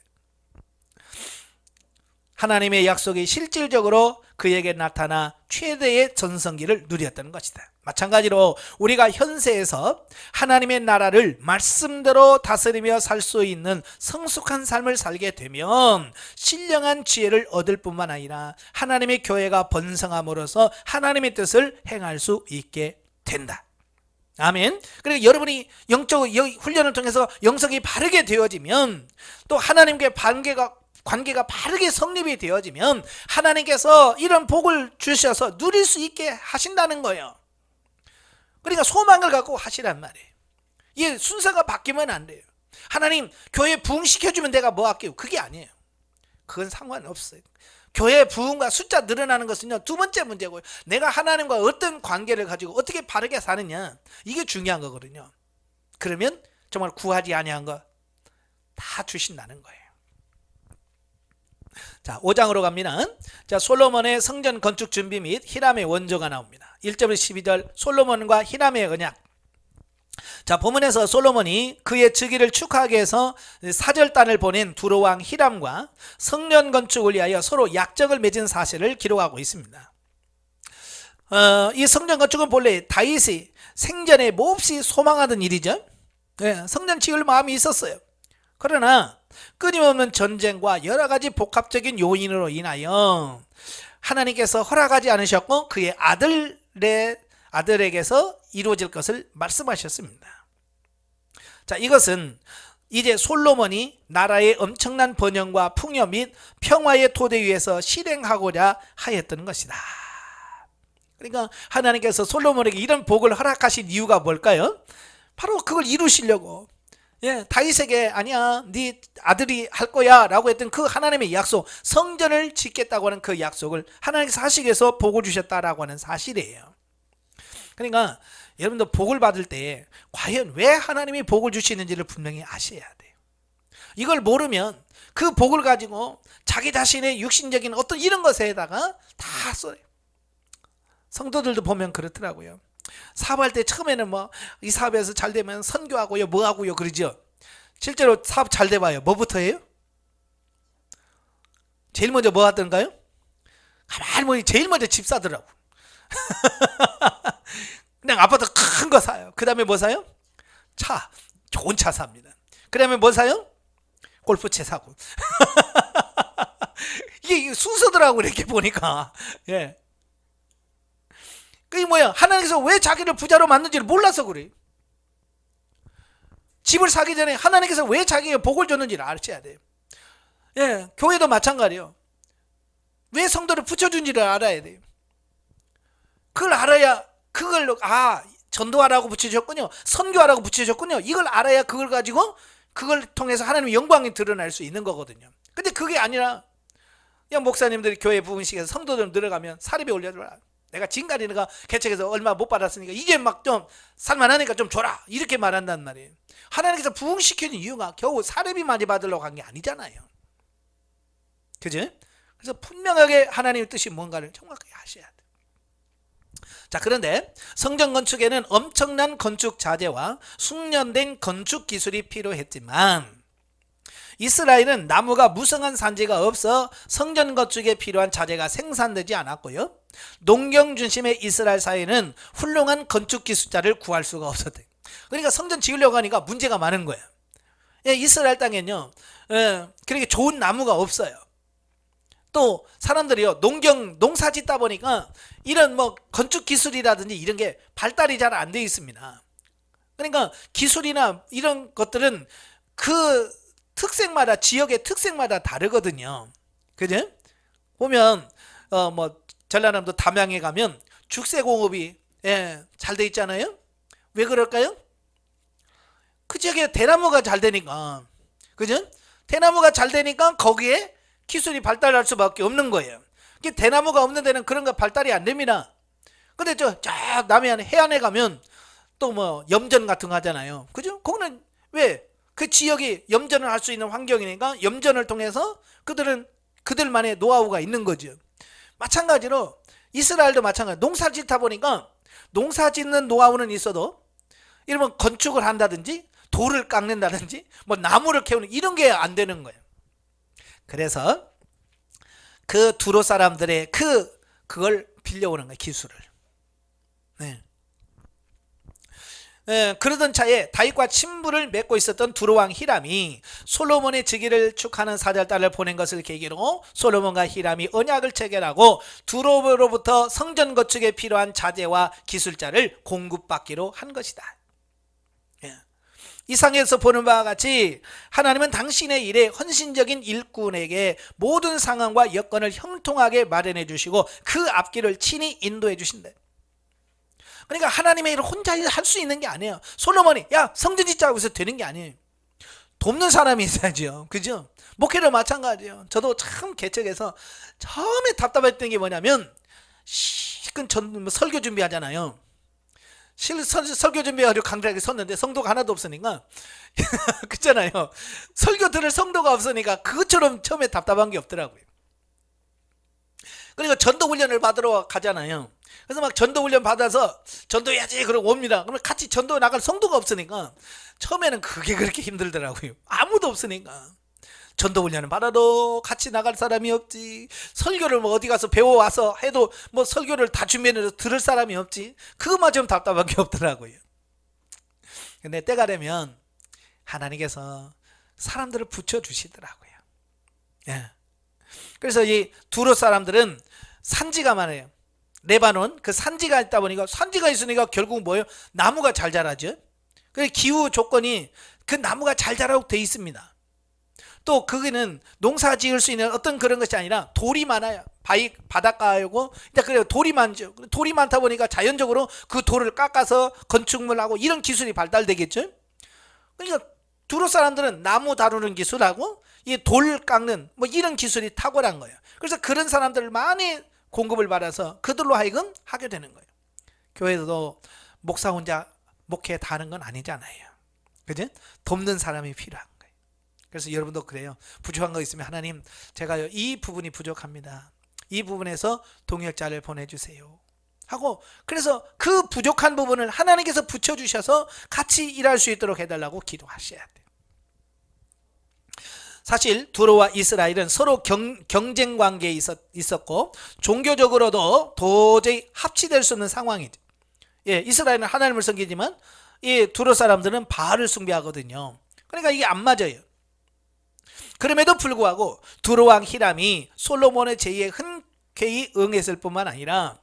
하나님의 약속이 실질적으로 그에게 나타나 최대의 전성기를 누렸던 것이다. 마찬가지로 우리가 현세에서 하나님의 나라를 말씀대로 다스리며 살 수 있는 성숙한 삶을 살게 되면 신령한 지혜를 얻을 뿐만 아니라 하나님의 교회가 번성함으로써 하나님의 뜻을 행할 수 있게 된다. 아멘. 그리고 여러분이 영적 훈련을 통해서 영성이 바르게 되어지면 또 하나님과의 관계가 바르게 성립이 되어지면 하나님께서 이런 복을 주셔서 누릴 수 있게 하신다는 거예요. 그러니까 소망을 갖고 하시란 말이에요. 이게 순서가 바뀌면 안 돼요. 하나님 교회 부흥시켜주면 내가 뭐 할게요? 그게 아니에요. 그건 상관없어요. 교회 부흥과 숫자 늘어나는 것은요, 두 번째 문제고요. 내가 하나님과 어떤 관계를 가지고 어떻게 바르게 사느냐, 이게 중요한 거거든요. 그러면 정말 구하지 아니한 거 다 주신다는 거예요. 자, 5장으로 갑니다. 자, 솔로몬의 성전 건축 준비 및 히람의 원조가 나옵니다. 1절부터 12절 솔로몬과 히람의 언약. 자, 본문에서 솔로몬이 그의 즉위를 축하하기 위해서 사절단을 보낸 두로왕 히람과 성전 건축을 위하여 서로 약정을 맺은 사실을 기록하고 있습니다. 이 성전 건축은 본래 다윗이 생전에 몹시 소망하던 일이죠. 성전 지을 마음이 있었어요. 그러나 끊임없는 전쟁과 여러 가지 복합적인 요인으로 인하여 하나님께서 허락하지 않으셨고 그의 아들에게서 이루어질 것을 말씀하셨습니다. 자, 이것은 이제 솔로몬이 나라의 엄청난 번영과 풍요 및 평화의 토대 위에서 실행하고자 하였던 것이다. 그러니까 하나님께서 솔로몬에게 이런 복을 허락하신 이유가 뭘까요? 바로 그걸 이루시려고. 다윗에게 아니야, 네 아들이 할 거야 라고 했던 그 하나님의 약속, 성전을 짓겠다고 하는 그 약속을 하나님께서 하시기 위해서 복을 주셨다라고 하는 사실이에요. 그러니까 여러분들 복을 받을 때 과연 왜 하나님이 복을 주시는지를 분명히 아셔야 돼요. 이걸 모르면 그 복을 가지고 자기 자신의 육신적인 어떤 이런 것에다가 다 써요. 성도들도 보면 그렇더라고요. 사업할 때 처음에는 이 사업에서 잘 되면 선교하고요, 뭐 하고요, 그러죠. 실제로 사업 잘 돼봐요. 뭐부터 해요? 제일 먼저 뭐 하던가요? 가만히 보니 제일 먼저 집 사더라고. 그냥 아파트 큰 거 사요. 그 다음에 뭐 사요? 차, 좋은 차 삽니다. 그 다음에 뭐 사요? 골프채 사고. 이게 순서더라고, 이렇게 보니까. 그게 뭐야? 하나님께서 왜 자기를 부자로 만든지를 몰라서 그래. 집을 사기 전에 하나님께서 왜 자기에게 복을 줬는지를 아셔야 돼요. 교회도 마찬가지예요. 왜 성도를 붙여준지를 알아야 돼요. 그걸 알아야 그걸 전도하라고 붙여줬군요, 선교하라고 붙여줬군요. 이걸 알아야 그걸 가지고 그걸 통해서 하나님의 영광이 드러날 수 있는 거거든요. 근데 그게 아니라 그냥 목사님들이 교회 부흥식에서 성도들 들어가면 사립에 올려줘라. 내가 진간이 내가 개척해서 얼마 못 받았으니까 이제 막 좀 살만하니까 좀 줘라, 이렇게 말한단 말이에요. 하나님께서 부흥시키는 이유가 겨우 사례비 많이 받으려고 한 게 아니잖아요. 그죠? 그래서 분명하게 하나님의 뜻이 뭔가를 정확하게 하셔야 돼요. 자, 그런데 성전 건축에는 엄청난 건축 자재와 숙련된 건축 기술이 필요했지만 이스라엘은 나무가 무성한 산지가 없어 성전 건축에 필요한 자재가 생산되지 않았고요, 농경 중심의 이스라엘 사회는 훌륭한 건축 기술자를 구할 수가 없었대요. 그러니까 성전 지으려고 하니까 문제가 많은 거예요. 이스라엘 땅에는요, 그렇게 좋은 나무가 없어요. 또 사람들이요, 농사 짓다 보니까 이런 건축 기술이라든지 이런 게 발달이 잘 안 돼 있습니다. 그러니까 기술이나 이런 것들은 그 특색마다, 지역의 특색마다 다르거든요. 그죠? 보면 전라남도 담양에 가면 죽새공업이 잘 돼 있잖아요. 왜 그럴까요? 그 지역에 대나무가 잘 되니까. 그죠? 대나무가 잘 되니까 거기에 기술이 발달할 수밖에 없는 거예요. 대나무가 없는 데는 그런 거 발달이 안 됩니다. 근데 저 남해안 해안에 가면 또 염전 같은 거 하잖아요. 그죠? 거기는 왜? 그 지역이 염전을 할 수 있는 환경이니까 염전을 통해서 그들만의 노하우가 있는 거죠. 마찬가지로 이스라엘도 마찬가지. 농사 짓다 보니까 농사 짓는 노하우는 있어도 이러면 건축을 한다든지 돌을 깎는다든지 나무를 캐우는 이런 게 안 되는 거예요. 그래서 그 두로 사람들의 그걸 빌려오는 거예요, 기술을. 그러던 차에 다윗과 친분을 맺고 있었던 두로왕 히람이 솔로몬의 즉위를 축하는 사절단을 보낸 것을 계기로 솔로몬과 히람이 언약을 체결하고 두로로부터 성전 건축에 필요한 자재와 기술자를 공급받기로 한 것이다. 이상에서 보는 바와 같이 하나님은 당신의 일에 헌신적인 일꾼에게 모든 상황과 여건을 형통하게 마련해 주시고 그 앞길을 친히 인도해 주신다. 그러니까 하나님의 일을 혼자 할 수 있는 게 아니에요. 솔로몬이 성전 짓자고 해서 되는 게 아니에요. 돕는 사람이 있어야죠. 그죠? 목회도 마찬가지예요. 저도 참 개척해서 처음에 답답했던 게 뭐냐면 설교 준비하잖아요. 설교 준비하려고 강단에 섰는데 성도가 하나도 없으니까 그렇잖아요. 설교 들을 성도가 없으니까 그것처럼 처음에 답답한 게 없더라고요. 그리고 전도훈련을 받으러 가잖아요. 그래서 막 전도훈련 받아서 전도해야지 그러고 옵니다. 그러면 같이 전도 나갈 성도가 없으니까 처음에는 그게 그렇게 힘들더라고요. 아무도 없으니까. 전도 훈련을 받아도 같이 나갈 사람이 없지. 설교를 뭐 어디 가서 배워와서 해도 뭐 설교를 다 준비해서 들을 사람이 없지. 그것만 좀 답답한 게 없더라고요. 근데 때가 되면 하나님께서 사람들을 붙여주시더라고요. 예. 그래서 이 두로 사람들은 산지가 많아요. 레바논 그 산지가 있다 보니까, 산지가 있으니까 결국 뭐예요? 나무가 잘 자라죠. 그 기후 조건이 그 나무가 잘 자라고 돼 있습니다. 또 거기는 농사 지을 수 있는 어떤 그런 것이 아니라 돌이 많아요. 바닷가이고, 그래 돌이 많죠. 돌이 많다 보니까 자연적으로 그 돌을 깎아서 건축물하고 이런 기술이 발달되겠죠. 그러니까 두로 사람들은 나무 다루는 기술하고 이 돌 깎는 뭐 이런 기술이 탁월한 거예요. 그래서 그런 사람들을 많이 공급을 받아서 그들로 하여금 하게 되는 거예요. 교회도 목사 혼자 목회 다 하는 건 아니잖아요. 그죠? 돕는 사람이 필요한 거예요. 그래서 여러분도 그래요. 부족한 거 있으면 하나님, 제가 이 부분이 부족합니다. 이 부분에서 동역자를 보내주세요 하고, 그래서 그 부족한 부분을 하나님께서 붙여주셔서 같이 일할 수 있도록 해달라고 기도하셔야 돼요. 사실 두로와 이스라엘은 서로 경쟁 관계에 있었고 종교적으로도 도저히 합치될 수 없는 상황이죠. 예, 이스라엘은 하나님을 섬기지만 이 두로 사람들은 바알을 숭배하거든요. 그러니까 이게 안 맞아요. 그럼에도 불구하고 두로 왕 히람이 솔로몬의 제의에 흔쾌히 응했을 뿐만 아니라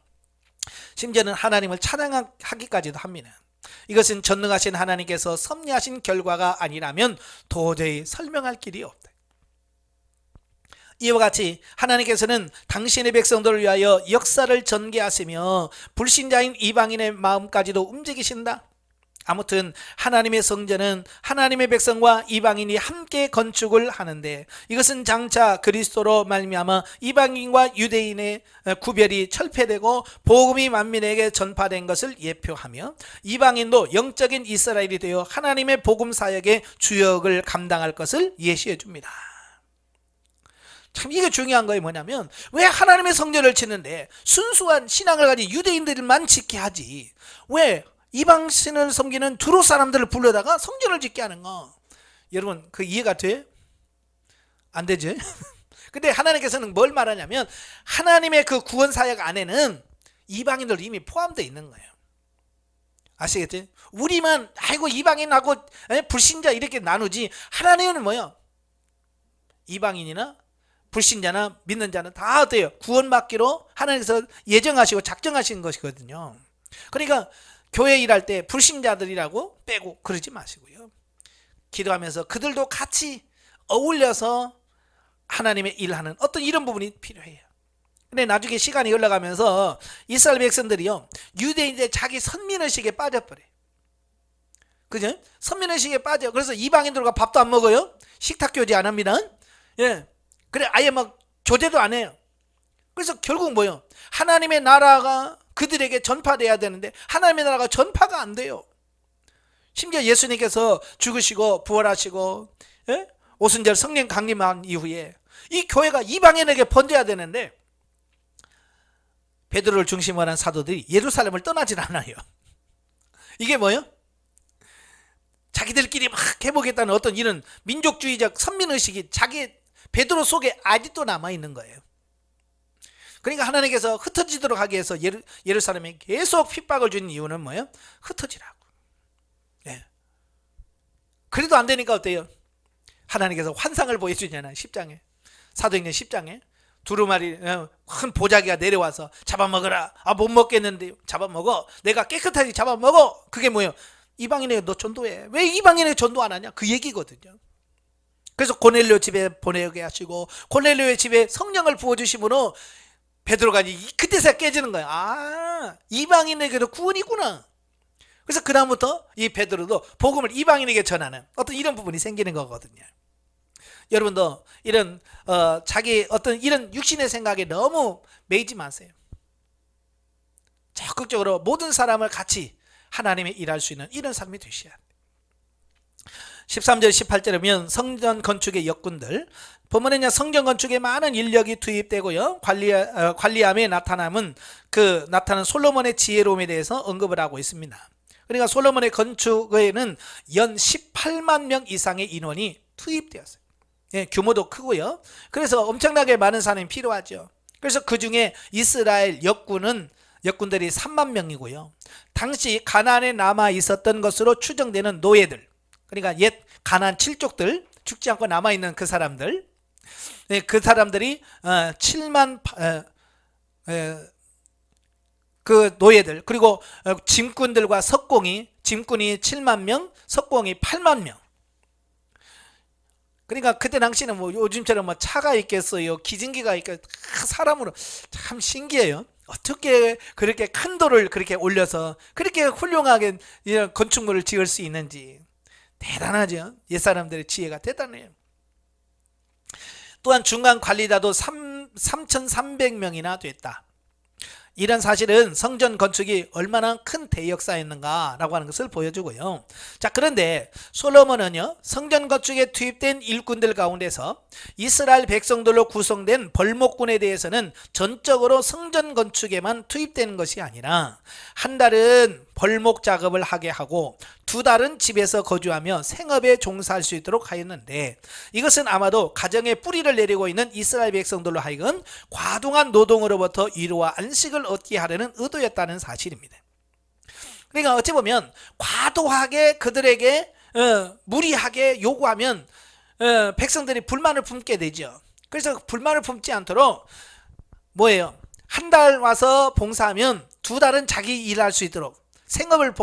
심지어는 하나님을 찬양하기까지도 합니다. 이것은 전능하신 하나님께서 섭리하신 결과가 아니라면 도저히 설명할 길이 없다. 이와 같이 하나님께서는 당신의 백성들을 위하여 역사를 전개하시며 불신자인 이방인의 마음까지도 움직이신다. 아무튼 하나님의 성전은 하나님의 백성과 이방인이 함께 건축을 하는데, 이것은 장차 그리스도로 말미암아 이방인과 유대인의 구별이 철폐되고 복음이 만민에게 전파된 것을 예표하며 이방인도 영적인 이스라엘이 되어 하나님의 복음 사역의 주역을 감당할 것을 예시해 줍니다. 참 이게 중요한 거예요. 뭐냐면, 왜 하나님의 성전을 치는데 순수한 신앙을 가진 유대인들만 짓게 하지, 왜 이방신을 섬기는 두로 사람들을 불러다가 성전을 짓게 하는 거? 여러분 그 이해가 돼요? 안 되죠? 근데 하나님께서는 뭘 말하냐면, 하나님의 그 구원 사역 안에는 이방인들 이미 포함되어 있는 거예요. 아시겠죠? 우리만 아이고 이방인하고 불신자 이렇게 나누지, 하나님은 뭐예요? 이방인이나 불신자나 믿는 자는 다 어때요? 구원받기로 하나님께서 예정하시고 작정하신 것이거든요. 그러니까 교회 일할 때 불신자들이라고 빼고 그러지 마시고요. 기도하면서 그들도 같이 어울려서 하나님의 일하는 어떤 이런 부분이 필요해요. 근데 나중에 시간이 흘러가면서 이스라엘 백성들이요, 유대인들 자기 선민의식에 빠져버려요. 그죠? 선민의식에 빠져. 그래서 이방인들과 밥도 안 먹어요. 식탁 교제 안 합니다. 예. 그래 아예 막 교제도 안 해요. 그래서 결국 뭐예요? 하나님의 나라가 그들에게 전파돼야 되는데 하나님의 나라가 전파가 안 돼요. 심지어 예수님께서 죽으시고 부활하시고, 예? 오순절 성령 강림한 이후에 이 교회가 이방인에게 번져야 되는데 베드로를 중심으로 한 사도들이 예루살렘을 떠나질 않아요. 이게 뭐예요? 자기들끼리 막 해보겠다는 어떤 이런 민족주의적 선민의식이 자기 베드로 속에 아직도 남아있는 거예요. 그러니까 하나님께서 흩어지도록 하기 위해서 예루살렘에 계속 핍박을 주는 이유는 뭐예요? 흩어지라고. 예. 그래도 안 되니까 어때요? 하나님께서 환상을 보여주잖아요. 10장에. 사도행전 10장에 두루마리 큰 보자기가 내려와서 잡아먹어라. 아, 못 먹겠는데 잡아먹어. 내가 깨끗하게 잡아먹어. 그게 뭐예요? 이방인에게 너 전도해. 왜 이방인에게 전도 안 하냐? 그 얘기거든요. 그래서 고넬료 집에 보내게 하시고 고넬료의 집에 성령을 부어주심으로 베드로가 그때서 깨지는 거야. 아, 이방인에게도 구원이 있구나. 그래서 그 다음부터 이 베드로도 복음을 이방인에게 전하는 어떤 이런 부분이 생기는 거거든요. 여러분도 이런 자기 어떤 이런 육신의 생각에 너무 매이지 마세요. 적극적으로 모든 사람을 같이 하나님의 일할 수 있는 이런 삶이 되셔야 돼요. 13절 18절에 보면 성전 건축의 역군들, 본문에는 성전 건축에 많은 인력이 투입되고요, 관리함에 나타나는 솔로몬의 지혜로움에 대해서 언급을 하고 있습니다. 그러니까 솔로몬의 건축에는 연 18만 명 이상의 인원이 투입되었어요. 규모도 크고요. 그래서 엄청나게 많은 사람이 필요하죠. 그래서 그 중에 이스라엘 역군들이 3만 명이고요. 당시 가나안에 남아 있었던 것으로 추정되는 노예들, 그러니까 옛 가나안 칠족들, 죽지 않고 남아 있는 그 사람들, 그 사람들이 7만 그 노예들, 그리고 짐꾼들과 짐꾼이 7만 명, 석공이 8만 명. 그러니까 그때 당시는 뭐 요즘처럼 뭐 차가 있겠어요, 기증기가 있겠어요. 사람으로 참 신기해요. 어떻게 그렇게 큰 돌을 그렇게 올려서 그렇게 훌륭하게 이런 건축물을 지을 수 있는지 대단하죠. 옛사람들의 지혜가 대단해요. 또한 중간 관리자도 3,300명이나 됐다. 이런 사실은 성전 건축이 얼마나 큰 대역사였는가라고 하는 것을 보여주고요. 자, 그런데 솔로몬은요, 성전 건축에 투입된 일꾼들 가운데서 이스라엘 백성들로 구성된 벌목군에 대해서는 전적으로 성전 건축에만 투입되는 것이 아니라 한 달은 벌목 작업을 하게 하고 두 달은 집에서 거주하며 생업에 종사할 수 있도록 하였는데, 이것은 아마도 가정에 뿌리를 내리고 있는 이스라엘 백성들로 하여금 과도한 노동으로부터 위로와 안식을 얻게 하려는 의도였다는 사실입니다. 그러니까 어찌 보면 과도하게 그들에게 무리하게 요구하면 백성들이 불만을 품게 되죠. 그래서 불만을 품지 않도록 뭐예요? 한 달 와서 봉사하면 두 달은 자기 일할 수 있도록, 생업을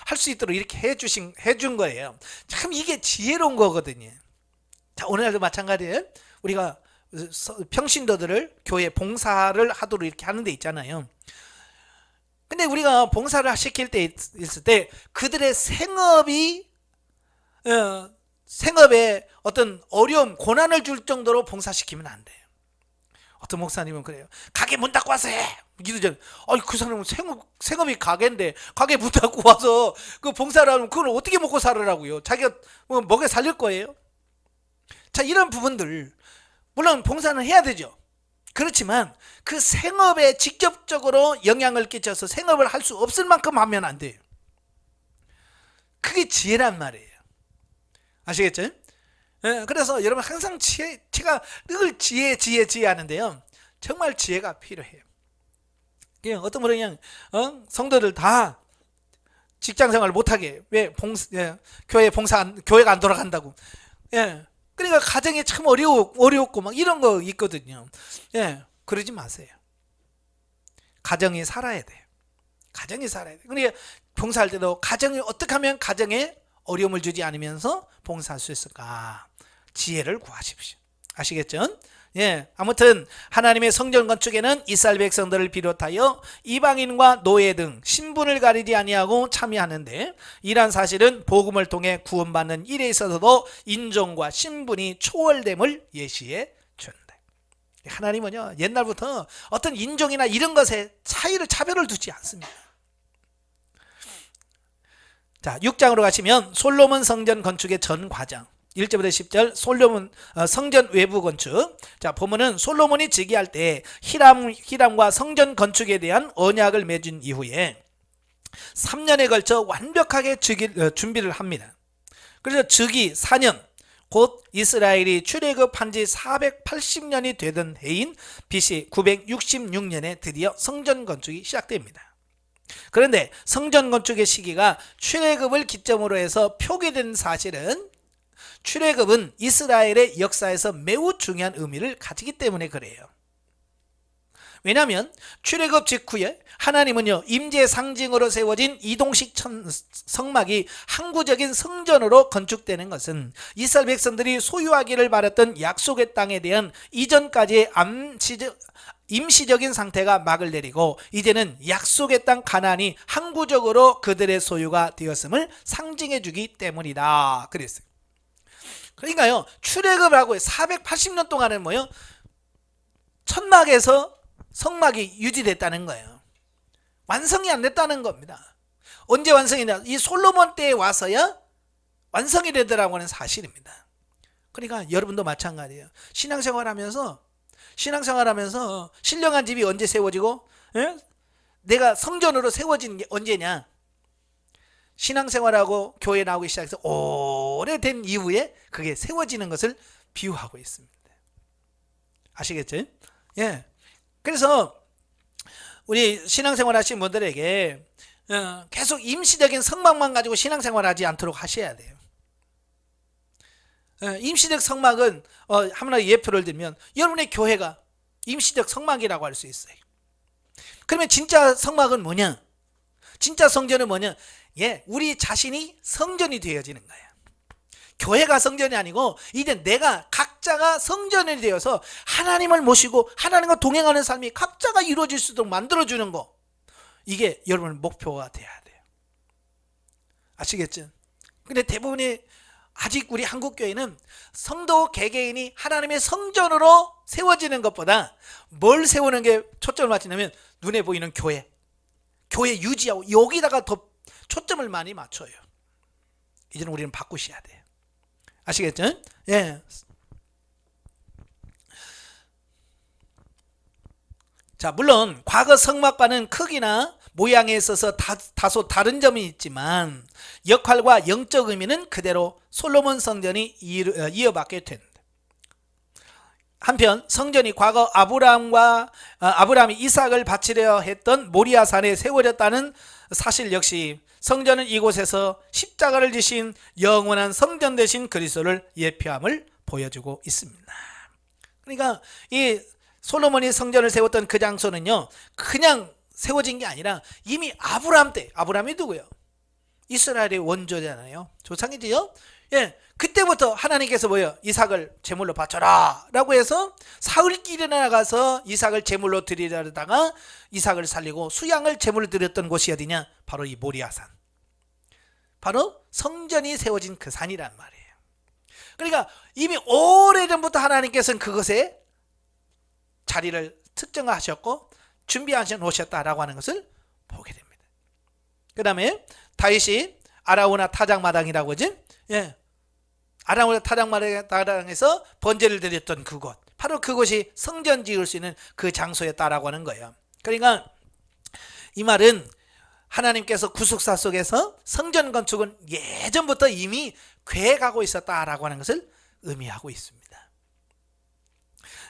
할 수 있도록 이렇게 해준 거예요. 참 이게 지혜로운 거거든요. 자, 오늘도 마찬가지예요. 우리가 평신도들을 교회 봉사를 하도록 이렇게 하는 데 있잖아요. 근데 우리가 봉사를 시킬 때 있을 때 그들의 생업에 어떤 어려움, 고난을 줄 정도로 봉사시키면 안 돼요. 어떤 목사님은 그래요. 가게 문 닫고 와서 해. 이러잖아요. 그 사람은 생업이 가게인데 가게 문 닫고 와서 그 봉사를 하면 그걸 어떻게 먹고 살으라고요? 자기가 뭐 먹여 살릴 거예요? 자, 이런 부분들 물론 봉사는 해야 되죠. 그렇지만 그 생업에 직접적으로 영향을 끼쳐서 생업을 할 수 없을 만큼 하면 안 돼요. 그게 지혜란 말이에요. 아시겠죠? 그래서 여러분 항상 제가 늘 지혜 하는데요, 정말 지혜가 필요해요. 그냥 어떤 분은 그냥 성도들 다 직장생활 못하게, 왜 교회가 안 돌아간다고. 그러니까 가정이 참 어려웠고 막 이런 거 있거든요. 그러지 마세요. 가정이 살아야 돼요. 가정이 살아야 돼요. 그러니까 봉사할 때도 가정이 어떻게 하면 가정에 어려움을 주지 않으면서 봉사할 수 있을까? 지혜를 구하십시오. 아시겠죠? 아무튼 하나님의 성전 건축에는 이스라엘 백성들을 비롯하여 이방인과 노예 등 신분을 가리지 아니하고 참여하는데, 이러한 사실은 복음을 통해 구원받는 일에 있어서도 인종과 신분이 초월됨을 예시해 준다. 하나님은요, 옛날부터 어떤 인종이나 이런 것에 차별을 두지 않습니다. 자, 6장으로 가시면 솔로몬 성전 건축의 전 과정, 1절부터 10절 솔로몬 성전 외부 건축. 자, 보면은 솔로몬이 즉위할 때 히람과 성전 건축에 대한 언약을 맺은 이후에 3년에 걸쳐 완벽하게 준비를 합니다. 그래서 즉위 4년, 곧 이스라엘이 출애굽한 지 480년이 되던 해인 BC 966년에 드디어 성전 건축이 시작됩니다. 그런데 성전 건축의 시기가 출애굽을 기점으로 해서 표기된 사실은, 출애굽은 이스라엘의 역사에서 매우 중요한 의미를 가지기 때문에 그래요. 왜냐하면 출애굽 직후에 하나님은요, 임재의 상징으로 세워진 이동식 성막이 항구적인 성전으로 건축되는 것은 이스라엘 백성들이 소유하기를 바랐던 약속의 땅에 대한 이전까지의 임시적인 상태가 막을 내리고 이제는 약속의 땅 가나안이 항구적으로 그들의 소유가 되었음을 상징해 주기 때문이다 그랬어요. 그러니까요, 출애굽을 하고 480년 동안은 뭐요? 천막에서 성막이 유지됐다는 거예요. 완성이 안 됐다는 겁니다. 언제 완성이 됐냐? 이 솔로몬 때에 와서야 완성이 되더라고 하는 사실입니다. 그러니까 여러분도 마찬가지예요. 신앙생활하면서 신령한 집이 언제 세워지고, 내가 성전으로 세워지는 게 언제냐? 신앙생활하고 교회 나오기 시작해서 오래된 이후에 그게 세워지는 것을 비유하고 있습니다. 아시겠죠? 예. 그래서 우리 신앙생활 하신 분들에게 계속 임시적인 성막만 가지고 신앙생활 하지 않도록 하셔야 돼요. 임시적 성막은 하나의 예표를 들면 여러분의 교회가 임시적 성막이라고 할 수 있어요. 그러면 진짜 성막은 뭐냐? 진짜 성전은 뭐냐? 우리 자신이 성전이 되어지는 거예요. 교회가 성전이 아니고 이제 내가 각자가 성전이 되어서 하나님을 모시고 하나님과 동행하는 삶이 각자가 이루어질 수 있도록 만들어주는 거, 이게 여러분의 목표가 돼야 돼요. 아시겠죠? 근데 대부분의 아직 우리 한국교회는 성도 개개인이 하나님의 성전으로 세워지는 것보다 뭘 세우는 게 초점을 맞추냐면 눈에 보이는 교회 유지하고 여기다가 더 초점을 많이 맞춰요. 이제는 우리는 바꾸셔야 돼요. 아시겠죠? 예. 자, 물론 과거 성막과는 크기나 모양에 있어서 다소 다른 점이 있지만 역할과 영적 의미는 그대로 솔로몬 성전이 이어받게 됩니다. 한편 성전이 과거 아브라함이 이삭을 바치려 했던 모리아산에 세워졌다는 사실 역시 성전은 이곳에서 십자가를 지신 영원한 성전 되신 그리스도를 예표함을 보여주고 있습니다. 그러니까 이 솔로몬이 성전을 세웠던 그 장소는요, 그냥 세워진 게 아니라 이미 아브라함 때, 아브라함이 누구예요? 이스라엘의 원조잖아요. 조상이지요? 예, 그때부터 하나님께서 뭐예요? 이삭을 제물로 바쳐라 라고 해서 사흘길에 나가서 이삭을 제물로 드리려다가 이삭을 살리고 수양을 제물로 드렸던 곳이 어디냐? 바로 이 모리아산. 바로 성전이 세워진 그 산이란 말이에요. 그러니까 이미 오래전부터 하나님께서는 그것에 자리를 특정하셨고 준비하셔 놓으셨다라고 하는 것을 보게 됩니다. 그 다음에 다윗이 아라우나 타작마당이라고 하지? 예. 아라우나 타작마당에서 번제를 드렸던 그곳, 바로 그곳이 성전 지을 수 있는 그 장소였다라고 하는 거예요. 그러니까 이 말은 하나님께서 구속사 속에서 성전 건축은 예전부터 이미 계획하고 있었다라고 하는 것을 의미하고 있습니다.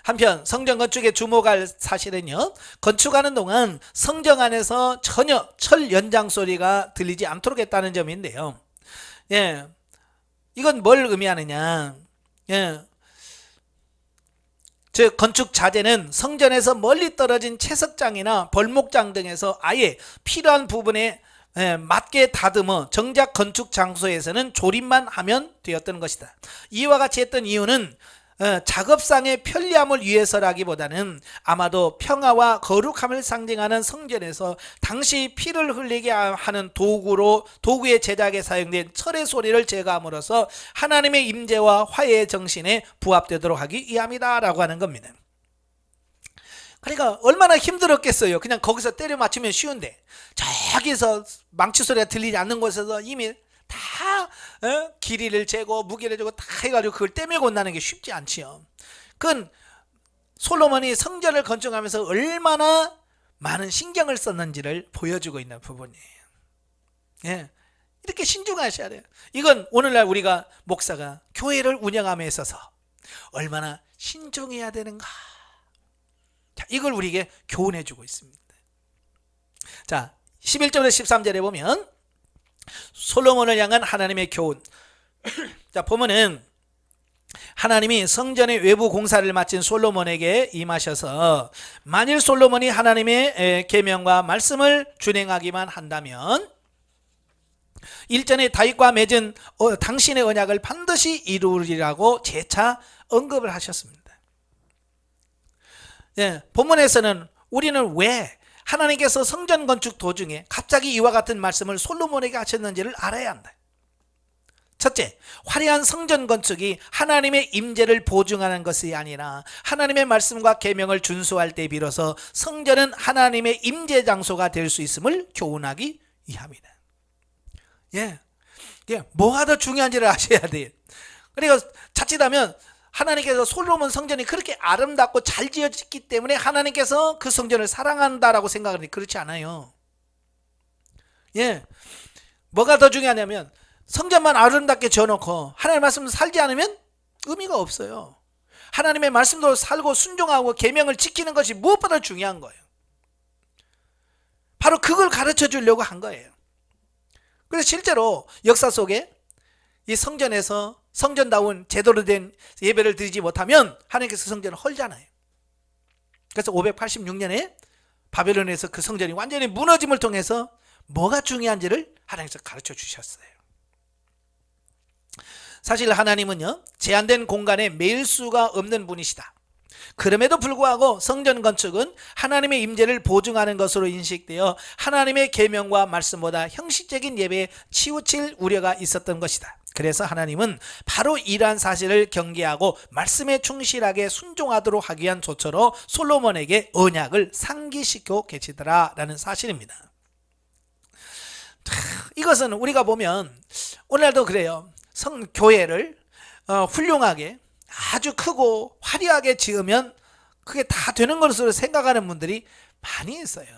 한편 성전 건축에 주목할 사실은요, 건축하는 동안 성전 안에서 전혀 철 연장 소리가 들리지 않도록 했다는 점인데요. 예, 이건 뭘 의미하느냐? 예, 즉 건축 자재는 성전에서 멀리 떨어진 채석장이나 벌목장 등에서 아예 필요한 부분에 맞게 다듬어 정작 건축 장소에서는 조립만 하면 되었던 것이다. 이와 같이 했던 이유는 작업상의 편리함을 위해서라기보다는 아마도 평화와 거룩함을 상징하는 성전에서 당시 피를 흘리게 하는 도구의 제작에 사용된 철의 소리를 제거함으로써 하나님의 임재와 화해의 정신에 부합되도록 하기 위함이다 라고 하는 겁니다. 그러니까 얼마나 힘들었겠어요. 그냥 거기서 때려 맞추면 쉬운데 저기서 망치 소리가 들리지 않는 곳에서 이미 다 길이를 재고 무게를 재고 다 해가지고 그걸 떼매고 온다는 게 쉽지 않지요. 그건 솔로몬이 성전을 건축하면서 얼마나 많은 신경을 썼는지를 보여주고 있는 부분이에요. 예, 이렇게 신중하셔야 돼요. 이건 오늘날 우리가 목사가 교회를 운영함에 있어서 얼마나 신중해야 되는가, 자, 이걸 우리에게 교훈해 주고 있습니다. 자, 11절에서 13절에 보면 솔로몬을 향한 하나님의 교훈. 자, 보면은 하나님이 성전의 외부 공사를 마친 솔로몬에게 임하셔서 만일 솔로몬이 하나님의 계명과 말씀을 준행하기만 한다면 일전에 다윗과 맺은 당신의 언약을 반드시 이루리라고 재차 언급을 하셨습니다. 예, 본문에서는 우리는 왜 하나님께서 성전 건축 도중에 갑자기 이와 같은 말씀을 솔로몬에게 하셨는지를 알아야 한다. 첫째, 화려한 성전 건축이 하나님의 임재를 보증하는 것이 아니라 하나님의 말씀과 계명을 준수할 때 비로소 성전은 하나님의 임재 장소가 될 수 있음을 교훈하기 위함이다. 예, 뭐가 더 중요한지를 아셔야 돼요. 그러니까 자칫하면 하나님께서 솔로몬 성전이 그렇게 아름답고 잘 지어졌기 때문에 하나님께서 그 성전을 사랑한다라고 생각하는데 그렇지 않아요. 예, 뭐가 더 중요하냐면 성전만 아름답게 지어놓고 하나님의 말씀을 살지 않으면 의미가 없어요. 하나님의 말씀도 살고 순종하고 계명을 지키는 것이 무엇보다 중요한 거예요. 바로 그걸 가르쳐 주려고 한 거예요. 그래서 실제로 역사 속에 이 성전에서 성전다운 제대로 된 예배를 드리지 못하면 하나님께서 성전을 헐잖아요. 그래서 586년에 바벨론에서 그 성전이 완전히 무너짐을 통해서 뭐가 중요한지를 하나님께서 가르쳐 주셨어요. 사실 하나님은요, 제한된 공간에 매일 수가 없는 분이시다. 그럼에도 불구하고 성전 건축은 하나님의 임재를 보증하는 것으로 인식되어 하나님의 계명과 말씀보다 형식적인 예배에 치우칠 우려가 있었던 것이다. 그래서 하나님은 바로 이러한 사실을 경계하고 말씀에 충실하게 순종하도록 하기 위한 조처로 솔로몬에게 언약을 상기시켜 계시더라라는 사실입니다. 이것은 우리가 보면 오늘날도 그래요. 교회를 훌륭하게 아주 크고 화려하게 지으면 그게 다 되는 것으로 생각하는 분들이 많이 있어요.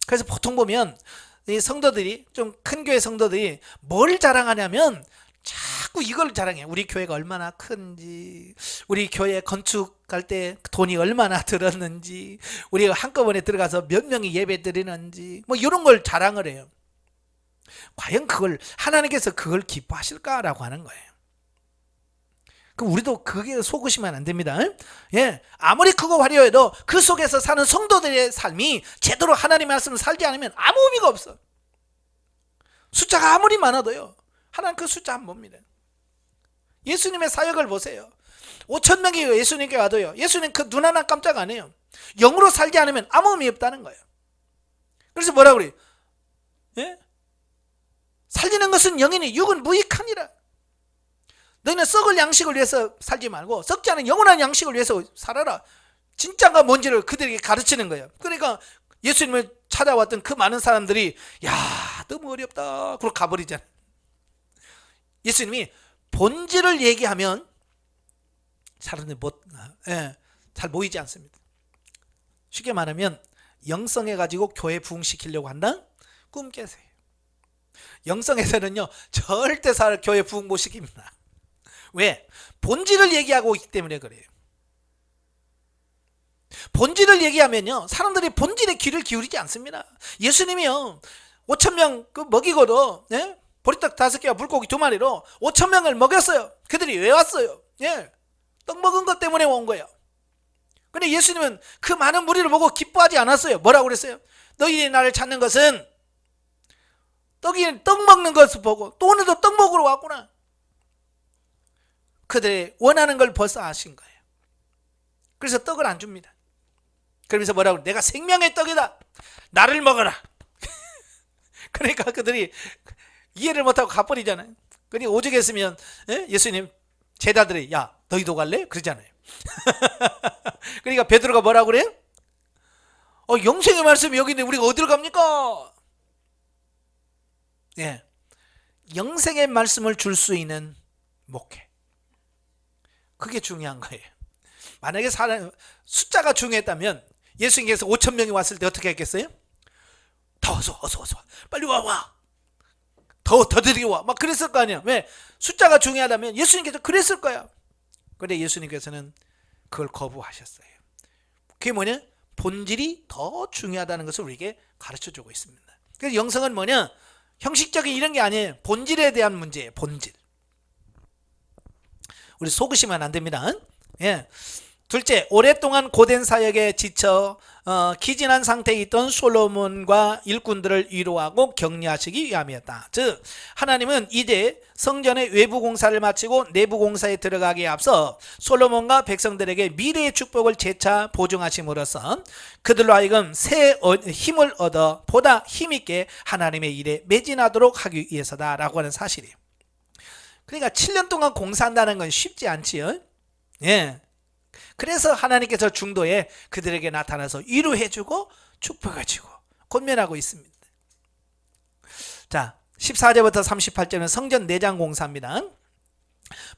그래서 보통 보면 이 성도들이, 좀 큰 교회 성도들이 뭘 자랑하냐면 자꾸 이걸 자랑해. 우리 교회가 얼마나 큰지, 우리 교회 건축할 때 돈이 얼마나 들었는지, 우리가 한꺼번에 들어가서 몇 명이 예배 드리는지, 뭐 이런 걸 자랑을 해요. 과연 그걸 하나님께서 그걸 기뻐하실까라고 하는 거예요. 그럼 우리도 그게 속으시면 안 됩니다. 예, 아무리 크고 화려해도 그 속에서 사는 성도들의 삶이 제대로 하나님의 말씀을 살지 않으면 아무 의미가 없어. 숫자가 아무리 많아도요, 하나님 그 숫자 안 봅니다. 예수님의 사역을 보세요. 5,000명이 예수님께 와도요, 예수님 그 눈 하나 깜짝 안 해요. 영으로 살지 않으면 아무 의미 없다는 거예요. 그래서 뭐라고 그래요? 예? 살리는 것은 영이니 육은 무익하니라. 너희는 썩을 양식을 위해서 살지 말고 썩지 않은 영원한 양식을 위해서 살아라. 진짜가 뭔지를 그들에게 가르치는 거예요. 그러니까 예수님을 찾아왔던 그 많은 사람들이 야, 너무 어렵다 그러고 가버리잖아요. 예수님이 본질을 얘기하면 사람들이 잘 모이지 않습니다. 쉽게 말하면 영성해가지고 교회 부흥시키려고 한다? 꿈 깨세요. 영성에서는요, 절대 교회 부흥 못 시킵니다. 왜? 본질을 얘기하고 있기 때문에 그래요. 본질을 얘기하면요, 사람들이 본질에 귀를 기울이지 않습니다. 예수님이요, 5,000명 먹이고도, 예? 보리떡 5개와 물고기 2마리로 5,000명을 먹였어요. 그들이 왜 왔어요? 예? 떡 먹은 것 때문에 온 거예요. 근데 예수님은 그 많은 무리를 보고 기뻐하지 않았어요. 뭐라고 그랬어요? 너희들이 나를 찾는 것은 떡 먹는 것을 보고 또 오늘도 떡 먹으러 왔구나. 그들이 원하는 걸 벌써 아신 거예요. 그래서 떡을 안 줍니다. 그러면서 뭐라고 그래요? 내가 생명의 떡이다. 나를 먹어라. 그러니까 그들이 이해를 못하고 가버리잖아요. 그러니까 오죽했으면 예수님 제자들이 야 너희도 갈래? 그러잖아요. 그러니까 베드로가 뭐라고 그래요? 영생의 말씀이 여기 있는데 우리가 어디로 갑니까? 예, 영생의 말씀을 줄 수 있는 목회, 그게 중요한 거예요. 만약에 숫자가 중요했다면 예수님께서 5,000명이 왔을 때 어떻게 했겠어요? 더 어서 빨리 와 더 드리고 와 막 그랬을 거 아니야. 왜? 숫자가 중요하다면 예수님께서 그랬을 거야. 그런데 예수님께서는 그걸 거부하셨어요. 그게 뭐냐? 본질이 더 중요하다는 것을 우리에게 가르쳐주고 있습니다. 그래서 영성은 뭐냐? 형식적인 이런 게 아니에요. 본질에 대한 문제예요. 본질. 우리 속으시면 안 됩니다. 예. 둘째, 오랫동안 고된 사역에 지쳐 기진한 상태에 있던 솔로몬과 일꾼들을 위로하고 격려하시기 위함이었다. 즉 하나님은 이제 성전의 외부 공사를 마치고 내부 공사에 들어가기에 앞서 솔로몬과 백성들에게 미래의 축복을 재차 보증하심으로써 그들로 하여금 새 힘을 얻어 보다 힘있게 하나님의 일에 매진하도록 하기 위해서다라고 하는 사실이에요. 그러니까 7년 동안 공사한다는 건 쉽지 않지요. 예. 그래서 하나님께서 중도에 그들에게 나타나서 위로해주고 축복해주고 권면하고 있습니다. 자, 14절부터 38절은 성전 내장 공사입니다.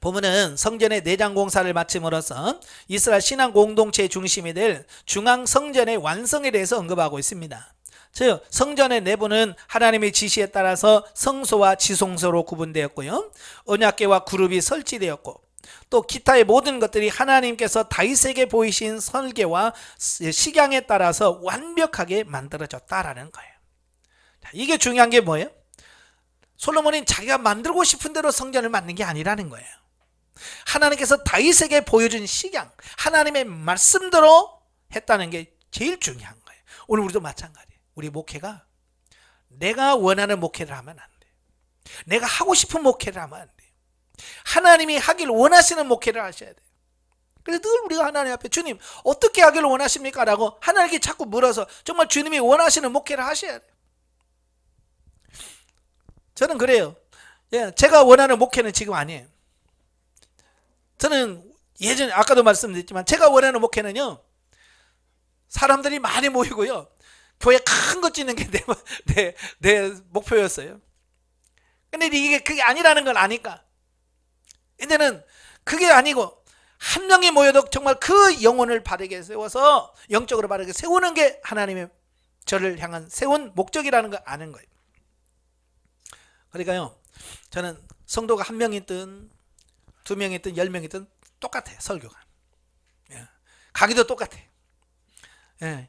보면은 성전의 내장 공사를 마침으로써 이스라엘 신앙 공동체의 중심이 될 중앙 성전의 완성에 대해서 언급하고 있습니다. 즉 성전의 내부는 하나님의 지시에 따라서 성소와 지성소로 구분되었고요, 언약궤와 그룹이 설치되었고 또 기타의 모든 것들이 하나님께서 다윗에게 보이신 설계와 식양에 따라서 완벽하게 만들어졌다라는 거예요. 자, 이게 중요한 게 뭐예요? 솔로몬은 자기가 만들고 싶은 대로 성전을 만든 게 아니라는 거예요. 하나님께서 다윗에게 보여준 식양, 하나님의 말씀대로 했다는 게 제일 중요한 거예요. 오늘 우리도 마찬가지예요. 우리 목회가 내가 원하는 목회를 하면 안 돼요. 내가 하고 싶은 목회를 하면 안 돼요. 하나님이 하길 원하시는 목회를 하셔야 돼요. 그래서 늘 우리가 하나님 앞에 주님 어떻게 하기를 원하십니까? 라고 하나님께 자꾸 물어서 정말 주님이 원하시는 목회를 하셔야 돼요. 저는 그래요. 제가 원하는 목회는 지금 아니에요. 저는 예전에 아까도 말씀드렸지만 제가 원하는 목회는요, 사람들이 많이 모이고요, 교회 큰 거 짓는 게 내 목표였어요. 근데 이게 그게 아니라는 걸 아니까 이제는 그게 아니고 한 명이 모여도 정말 그 영혼을 바르게 세워서 영적으로 바르게 세우는 게 하나님의 저를 향한 세운 목적이라는 걸 아는 거예요. 그러니까요, 저는 성도가 한 명이든 두 명이든 10명이든 똑같아요. 설교가 가기도 똑같아요.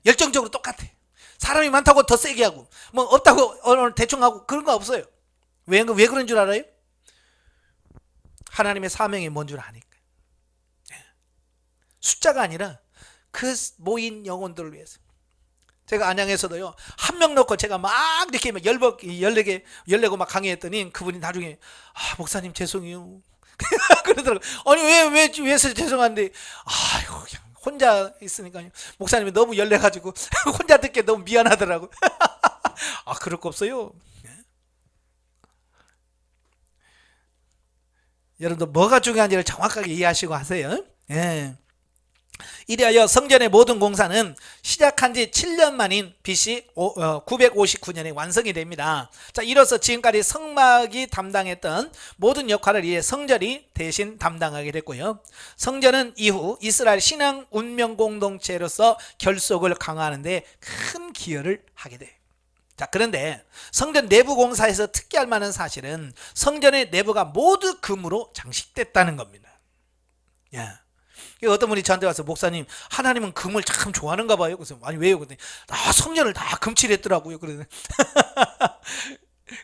열정적으로 똑같아요. 사람이 많다고 더 세게 하고 뭐 없다고 대충 하고 그런 거 없어요. 왜 그런 줄 알아요? 하나님의 사명이 뭔 줄 아니까. 숫자가 아니라 그 모인 영혼들을 위해서. 제가 안양에서도요, 한 명 놓고 제가 막 이렇게 14고 막 강의했더니 그분이 나중에 목사님 죄송해요. 그러더라고요. 아니 왜 죄송한데, 아이고 그냥 혼자 있으니까 목사님이 너무 열내가지고 혼자 듣기 너무 미안하더라고. 그럴 거 없어요. 여러분들 뭐가 중요한지를 정확하게 이해하시고 하세요. 이래하여 성전의 모든 공사는 시작한 지 7년 만인 BC 959년에 완성이 됩니다. 자, 이로써 지금까지 성막이 담당했던 모든 역할을 이제 성전이 대신 담당하게 됐고요. 성전은 이후 이스라엘 신앙 운명 공동체로서 결속을 강화하는 데 큰 기여를 하게 돼요. 자, 그런데 성전 내부 공사에서 특기할 만한 사실은 성전의 내부가 모두 금으로 장식됐다는 겁니다. 어떤 분이 저한테 와서 목사님 하나님은 금을 참 좋아하는가 봐요. 그래서 아니 왜요? 그랬더니 성전을 다 금칠했더라고요.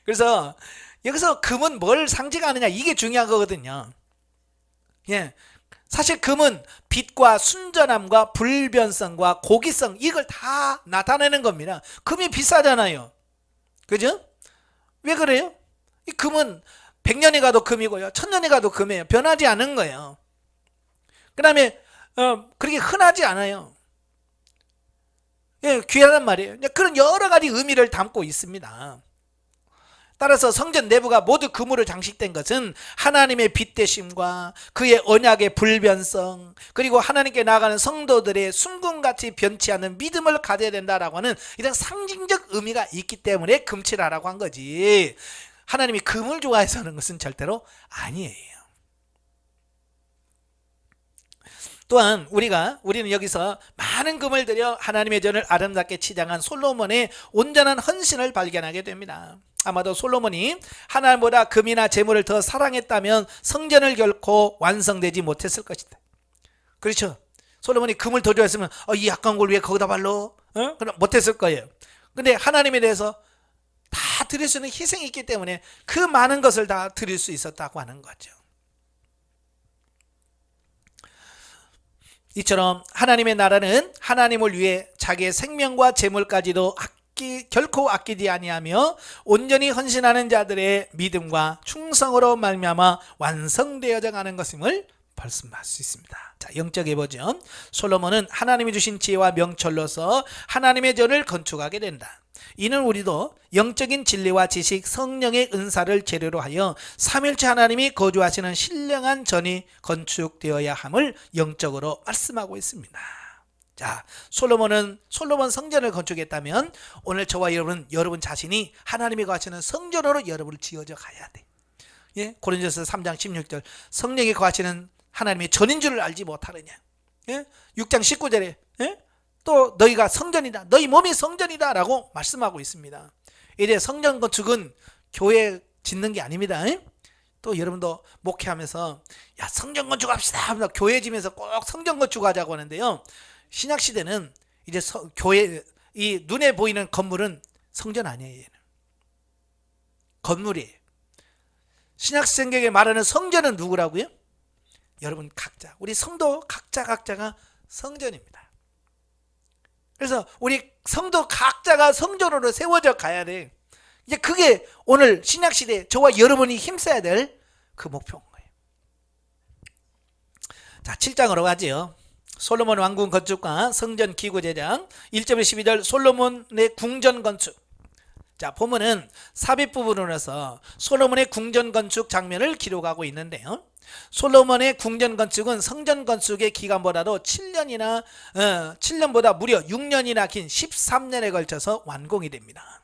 그래서 여기서 금은 뭘 상징하느냐, 이게 중요한 거거든요. 사실 금은 빛과 순전함과 불변성과 고기성, 이걸 다 나타내는 겁니다. 금이 비싸잖아요. 그죠? 왜 그래요? 이 금은 100년이 가도 금이고요, 1000년이 가도 금이에요. 변하지 않은 거예요. 그 다음에 그렇게 흔하지 않아요. 귀하단 말이에요. 그런 여러 가지 의미를 담고 있습니다. 따라서 성전 내부가 모두 금으로 장식된 것은 하나님의 빛되심과 그의 언약의 불변성, 그리고 하나님께 나아가는 성도들의 순금같이 변치 않는 믿음을 가져야 된다라고 하는 이런 상징적 의미가 있기 때문에 금칠하라고 한 거지, 하나님이 금을 좋아해서 하는 것은 절대로 아니에요. 또한 우리는 여기서 많은 금을 들여 하나님의 전을 아름답게 치장한 솔로몬의 온전한 헌신을 발견하게 됩니다. 아마도 솔로몬이 하나님보다 금이나 재물을 더 사랑했다면 성전을 결코 완성되지 못했을 것이다. 그렇죠? 솔로몬이 금을 더 좋아했으면 이 아까운 걸 왜 거기다 발로? 그럼 못했을 거예요. 근데 하나님에 대해서 다 드릴 수 있는 희생이 있기 때문에 그 많은 것을 다 드릴 수 있었다고 하는 거죠. 이처럼 하나님의 나라는 하나님을 위해 자기의 생명과 재물까지도 결코 아끼지 아니하며 온전히 헌신하는 자들의 믿음과 충성으로 말미암아 완성되어져 가는 것임을 말씀할 수 있습니다. 자, 영적의 버전. 솔로몬은 하나님이 주신 지혜와 명철로서 하나님의 전을 건축하게 된다. 이는 우리도 영적인 진리와 지식, 성령의 은사를 재료로 하여 삼일체 하나님이 거주하시는 신령한 전이 건축되어야 함을 영적으로 말씀하고 있습니다. 자, 솔로몬 성전을 건축했다면 오늘 저와 여러분 자신이 하나님이 거하시는 성전으로 여러분을 지어져 가야 돼. 고린도서 3장 16절, 성령이 거하시는 하나님의 전인 줄을 알지 못하느냐. 6장 19절에 또 너희가 성전이다, 너희 몸이 성전이다 라고 말씀하고 있습니다. 이제 성전 건축은 교회 짓는 게 아닙니다. 또 여러분도 목회하면서 야 성전 건축합시다 하면서 교회 지면서 꼭 성전 건축하자고 하는데요. 신약 시대는 이제 교회 이 눈에 보이는 건물은 성전 아니에요. 얘는. 건물이에요. 신약 성경에 말하는 성전은 누구라고요? 여러분 각자, 우리 성도 각자가 성전입니다. 그래서 우리 성도 각자가 성전으로 세워져 가야 돼. 이제 그게 오늘 신약 시대에 저와 여러분이 힘써야 될 그 목표인 거예요. 자, 7장으로 가지요. 솔로몬 왕궁 건축과 성전 기구 제작. 1절에서 12절 솔로몬의 궁전 건축. 자, 보면은 삽입 부분으로서 솔로몬의 궁전 건축 장면을 기록하고 있는데요. 솔로몬의 궁전 건축은 성전 건축의 기간보다도 7년보다 무려 6년이나 긴 13년에 걸쳐서 완공이 됩니다.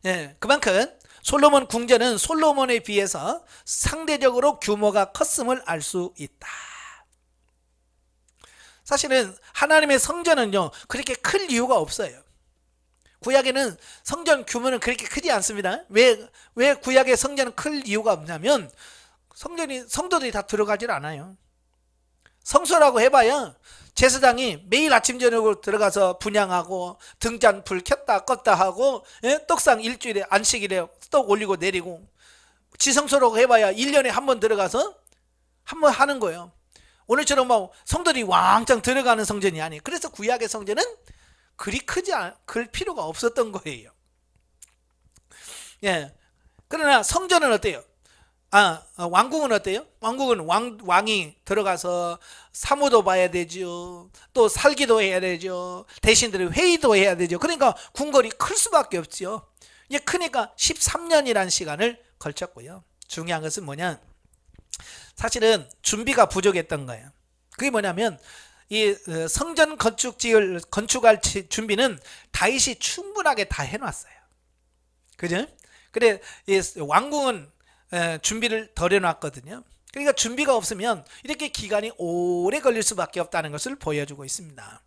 예, 그만큼 솔로몬 궁전은 솔로몬에 비해서 상대적으로 규모가 컸음을 알 수 있다. 사실은 하나님의 성전은요 그렇게 클 이유가 없어요. 구약에는 성전 규모는 그렇게 크지 않습니다. 왜 구약의 성전은 클 이유가 없냐면 성도들이 다 들어가질 않아요. 성소라고 해봐야 제사장이 매일 아침 저녁으로 들어가서 분향하고 등잔 불 켰다 껐다 하고, 예? 떡상 일주일에 안식일에 떡 올리고 내리고, 지성소라고 해봐야 1년에 한 번 들어가서 한 번 하는 거예요. 오늘처럼 막 성도들이 왕창 들어가는 성전이 아니에요. 그래서 구약의 성전은 그리 클 필요가 없었던 거예요. 예. 그러나 성전은 어때요? 왕궁은 어때요? 왕궁은 왕이 들어가서 사무도 봐야 되죠. 또 살기도 해야 되죠. 대신들이 회의도 해야 되죠. 그러니까 궁궐이 클 수밖에 없죠. 이게 크니까 13년이라는 시간을 걸쳤고요. 중요한 것은 뭐냐? 사실은 준비가 부족했던 거예요. 그게 뭐냐면 이 성전 건축할 준비는 다윗이 충분하게 다 해놨어요. 그죠? 그래 이 왕궁은 준비를 덜 해놨거든요. 그러니까 준비가 없으면 이렇게 기간이 오래 걸릴 수밖에 없다는 것을 보여주고 있습니다.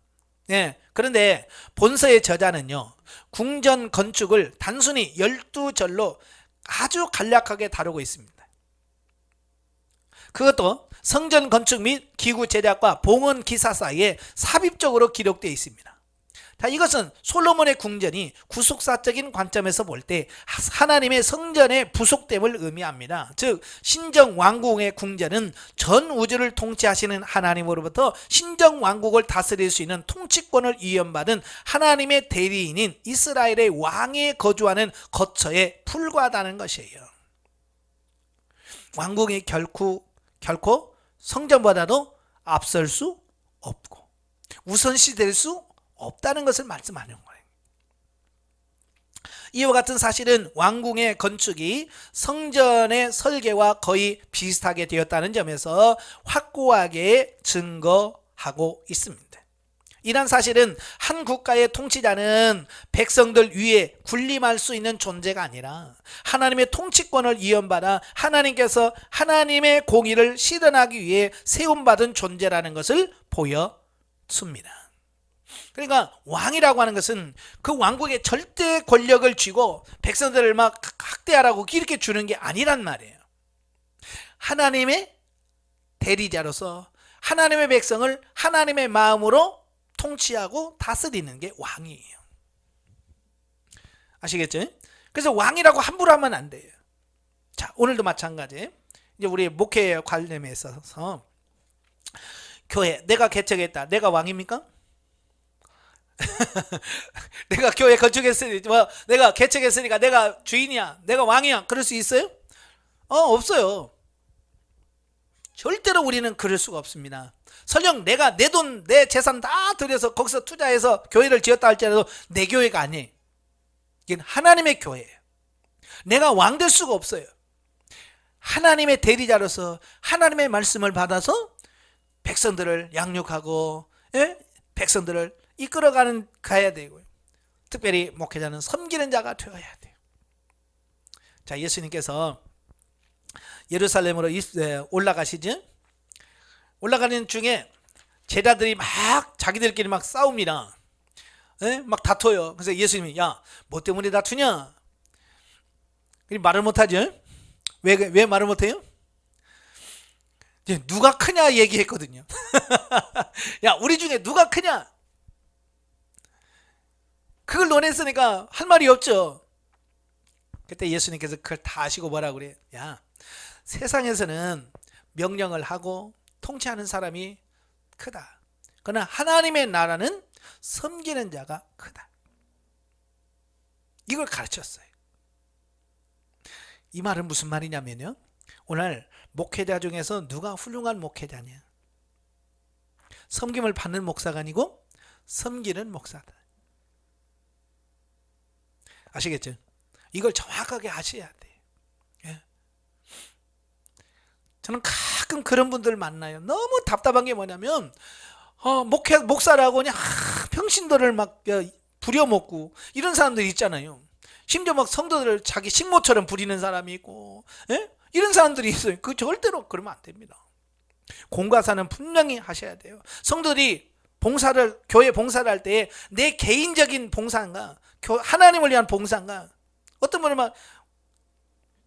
네, 그런데 본서의 저자는요 궁전 건축을 단순히 12절로 아주 간략하게 다루고 있습니다. 그것도 성전 건축 및 기구 제작과 봉헌 기사 사이에 삽입적으로 기록되어 있습니다. 자, 이것은 솔로몬의 궁전이 구속사적인 관점에서 볼 때 하나님의 성전의 부속됨을 의미합니다. 즉 신정 왕궁의 궁전은 전 우주를 통치하시는 하나님으로부터 신정 왕국을 다스릴 수 있는 통치권을 위임받은 하나님의 대리인인 이스라엘의 왕이 거주하는 거처에 불과하다는 것이에요. 왕궁이 결코 성전보다도 앞설 수 없고 우선시 될 수 없다는 것을 말씀하는 거예요. 이와 같은 사실은 왕궁의 건축이 성전의 설계와 거의 비슷하게 되었다는 점에서 확고하게 증거하고 있습니다. 이런 사실은 한 국가의 통치자는 백성들 위에 군림할 수 있는 존재가 아니라 하나님의 통치권을 위임받아 하나님께서 하나님의 공의를 실현하기 위해 세움받은 존재라는 것을 보여줍니다. 그러니까 왕이라고 하는 것은 그 왕국의 절대 권력을 쥐고 백성들을 막 학대하라고 이렇게 주는 게 아니란 말이에요. 하나님의 대리자로서 하나님의 백성을 하나님의 마음으로 통치하고 다스리는 게 왕이에요. 아시겠죠? 그래서 왕이라고 함부로 하면 안 돼요. 자, 오늘도 마찬가지. 이제 우리 목회 관련에 있어서 교회 내가 개척했다. 내가 왕입니까? 내가 교회 건축했으니 내가 개척했으니까 내가 주인이야. 내가 왕이야. 그럴 수 있어요? 없어요. 절대로 우리는 그럴 수가 없습니다. 설령 내가 내 돈, 내 재산 다 들여서 거기서 투자해서 교회를 지었다 할지라도 내 교회가 아니에요. 이건 하나님의 교회예요. 내가 왕 될 수가 없어요. 하나님의 대리자로서 하나님의 말씀을 받아서 백성들을 양육하고, 예? 백성들을 가야 되고요. 특별히 목회자는 섬기는 자가 되어야 돼요. 자, 예수님께서 예루살렘으로 올라가시죠. 올라가는 중에 제자들이 막 자기들끼리 막 싸웁니다. 예? 막 다퉈요. 그래서 예수님이 야, 뭐 때문에 다투냐? 말을 못하죠. 왜 말을 못해요? 이제 누가 크냐 얘기했거든요. 야, 우리 중에 누가 크냐? 그걸 논했으니까 할 말이 없죠. 그때 예수님께서 그걸 다 아시고 뭐라고 그래요? 야, 세상에서는 명령을 하고 통치하는 사람이 크다. 그러나 하나님의 나라는 섬기는 자가 크다. 이걸 가르쳤어요. 이 말은 무슨 말이냐면요, 오늘 목회자 중에서 누가 훌륭한 목회자냐? 섬김을 받는 목사가 아니고 섬기는 목사다. 아시겠죠? 이걸 정확하게 아셔야 돼요. 예. 저는 가끔 그런 분들 만나요. 너무 답답한 게 뭐냐면 목사라고 그냥 평신도를 막 부려먹고 이런 사람들이 있잖아요. 심지어 막 성도들을 자기 식모처럼 부리는 사람이 있고, 예? 이런 사람들이 있어요. 그 절대로 그러면 안 됩니다. 공과사는 분명히 하셔야 돼요. 성도들이 교회 봉사를 할 때 내 개인적인 봉사인가, 하나님을 위한 봉사인가, 어떤 분은 막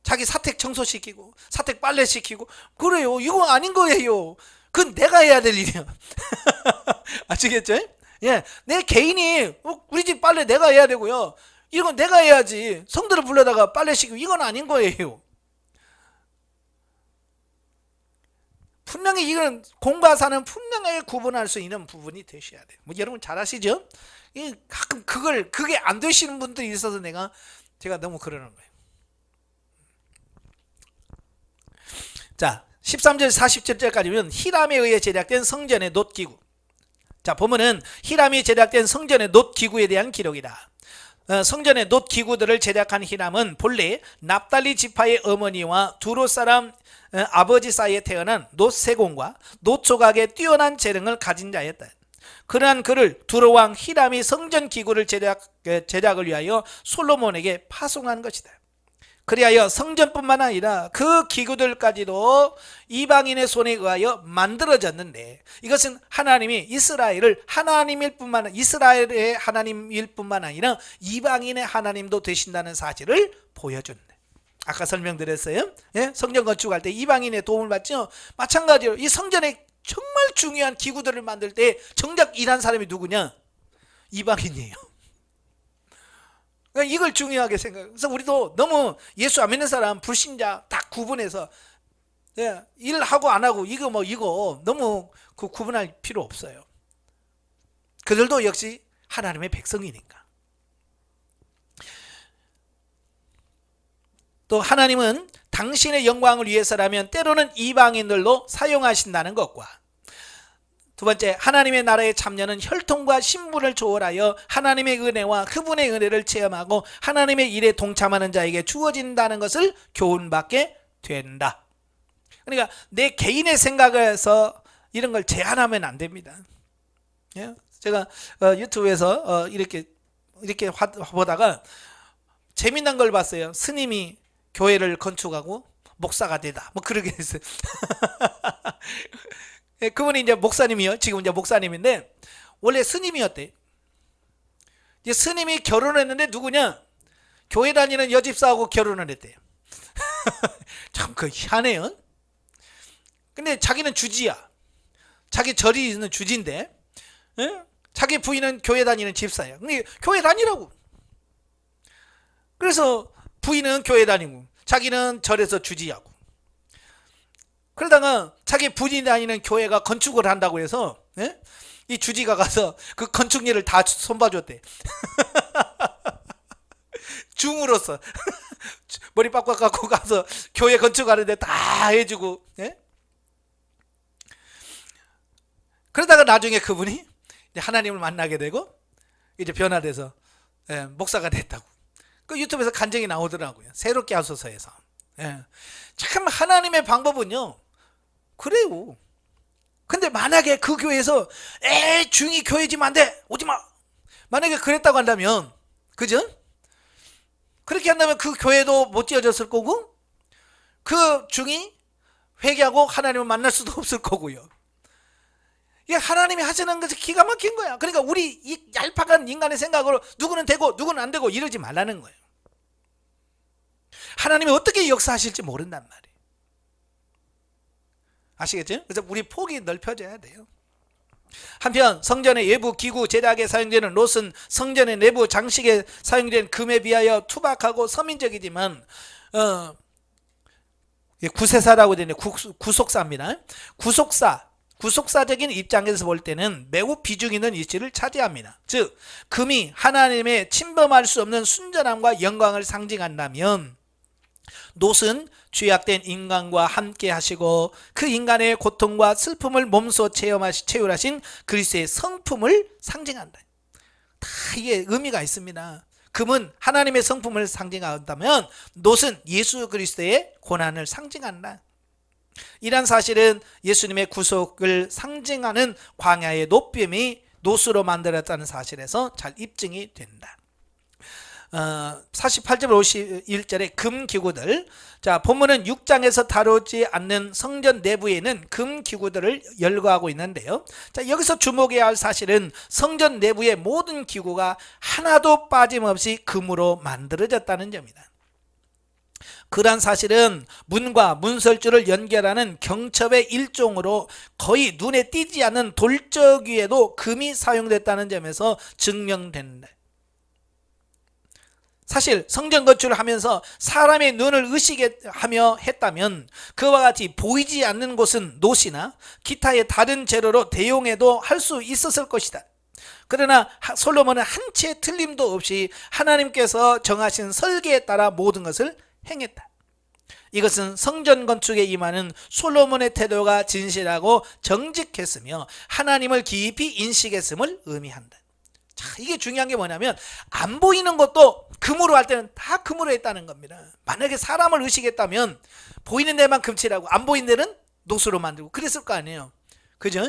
자기 사택 청소시키고 사택 빨래시키고 그래요. 이거 아닌 거예요. 그건 내가 해야 될 일이야. 아시겠죠? 예, 내 개인이 우리 집 빨래 내가 해야 되고요. 이건 내가 해야지. 성도를 불러다가 빨래시키고 이건 아닌 거예요. 분명히 이거는 공과 사는 분명하게 구분할 수 있는 부분이 되셔야 돼요. 뭐 여러분 잘 아시죠? 가끔 그게 안 되시는 분들이 있어서 제가 너무 그러는 거예요. 자, 13절 47절까지면 히람에 의해 제작된 성전의 놋기구. 자, 보면은 히람이 제작된 성전의 놋기구에 대한 기록이다. 성전의 놋기구들을 제작한 히람은 본래 납달리 지파의 어머니와 두로 사람 아버지 사이에 태어난 놋세공과 놋조각의 뛰어난 재능을 가진 자였다. 그러한 그를 두로 왕 히람이 성전 기구를 제작을 위하여 솔로몬에게 파송한 것이다. 그리하여 성전뿐만 아니라 그 기구들까지도 이방인의 손에 의하여 만들어졌는데, 이것은 하나님이 이스라엘의 하나님일 뿐만 아니라 이방인의 하나님도 되신다는 사실을 보여준다. 아까 설명드렸어요. 예? 성전 건축할 때 이방인의 도움을 받죠. 마찬가지로 이 성전에 정말 중요한 기구들을 만들 때 정작 일한 사람이 누구냐? 이방인이에요. 그러니까 이걸 중요하게 생각해요. 그래서 우리도 너무 예수 안 믿는 사람, 불신자 딱 구분해서, 예, 일하고 안 하고 이거 너무 그 구분할 필요 없어요. 그들도 역시 하나님의 백성이니까. 또 하나님은 당신의 영광을 위해서라면 때로는 이방인들도 사용하신다는 것과, 두 번째, 하나님의 나라의 참여는 혈통과 신분을 초월하여 하나님의 은혜와 그분의 은혜를 체험하고 하나님의 일에 동참하는 자에게 주어진다는 것을 교훈받게 된다. 그러니까 내 개인의 생각에서 이런 걸 제한하면 안 됩니다. 예? 제가 유튜브에서 이렇게 보다가 재미난 걸 봤어요. 스님이 교회를 건축하고 목사가 되다, 뭐 그러게 했어요. 그분이 이제 목사님이요. 지금 이제 목사님인데 원래 스님이었대. 이제 스님이 결혼했는데 누구냐? 교회 다니는 여집사하고 결혼을 했대요. 참 그 희한해요. 근데 자기는 주지야. 자기 절이 있는 주지인데, 예? 자기 부인은 교회 다니는 집사야. 근데 교회 다니라고. 그래서 부인은 교회 다니고 자기는 절에서 주지하고. 그러다가 자기 부인이 다니는 교회가 건축을 한다고 해서, 예? 이 주지가 가서 그 건축 일을 다 손봐줬대. 중으로서 머리 빡빡 깎고 가서 교회 건축하는데 다 해주고, 예? 그러다가 나중에 그분이 이제 하나님을 만나게 되고 이제 변화돼서, 예, 목사가 됐다고. 그 유튜브에서 간증이 나오더라고요. 새롭게 하소서에서. 예. 참 하나님의 방법은요, 그래요. 근데 만약에 그 교회에서 중이 교회지면 안 돼, 오지마, 만약에 그랬다고 한다면, 그죠? 그렇게 한다면 그 교회도 못 지어졌을 거고 그 중이 회개하고 하나님을 만날 수도 없을 거고요. 이게 하나님이 하시는 것이 기가 막힌 거야. 그러니까 우리 이 얄팍한 인간의 생각으로 누구는 되고 누구는 안 되고 이러지 말라는 거예요. 하나님이 어떻게 역사하실지 모른단 말이에요. 아시겠죠? 그래서 우리 폭이 넓혀져야 돼요. 한편 성전의 외부 기구 제작에 사용되는 롯은 성전의 내부 장식에 사용된 금에 비하여 투박하고 서민적이지만 구세사라고 되는 구속사입니다. 구속사적인 입장에서 볼 때는 매우 비중 있는 위치를 차지합니다. 즉 금이 하나님의 침범할 수 없는 순전함과 영광을 상징한다면 롯은 죄악된 인간과 함께 하시고 그 인간의 고통과 슬픔을 몸소 체휼하신 그리스도의 성품을 상징한다. 다 이게 의미가 있습니다. 금은 하나님의 성품을 상징한다면 롯은 예수 그리스도의 고난을 상징한다. 이란 사실은 예수님의 구속을 상징하는 광야의 높임이 롯으로 만들었다는 사실에서 잘 입증이 된다. 48절 51절의 금기구들, 자 본문은 6장에서 다루지 않는 성전 내부에는 금기구들을 열거하고 있는데요. 자 여기서 주목해야 할 사실은 성전 내부의 모든 기구가 하나도 빠짐없이 금으로 만들어졌다는 점이다. 그러한 사실은 문과 문설주를 연결하는 경첩의 일종으로 거의 눈에 띄지 않는 돌적 위에도 금이 사용됐다는 점에서 증명된다. 사실 성전 건축을 하면서 사람의 눈을 의식하며 했다면 그와 같이 보이지 않는 곳은 놋이나 기타의 다른 재료로 대용해도 할 수 있었을 것이다. 그러나 솔로몬은 한 치의 틀림도 없이 하나님께서 정하신 설계에 따라 모든 것을 행했다. 이것은 성전 건축에 임하는 솔로몬의 태도가 진실하고 정직했으며 하나님을 깊이 인식했음을 의미한다. 자, 이게 중요한 게 뭐냐면 안 보이는 것도 금으로 할 때는 다 금으로 했다는 겁니다. 만약에 사람을 의식했다면 보이는 데만 금칠하고 안 보이는 데는 놋으로 만들고 그랬을 거 아니에요. 그죠?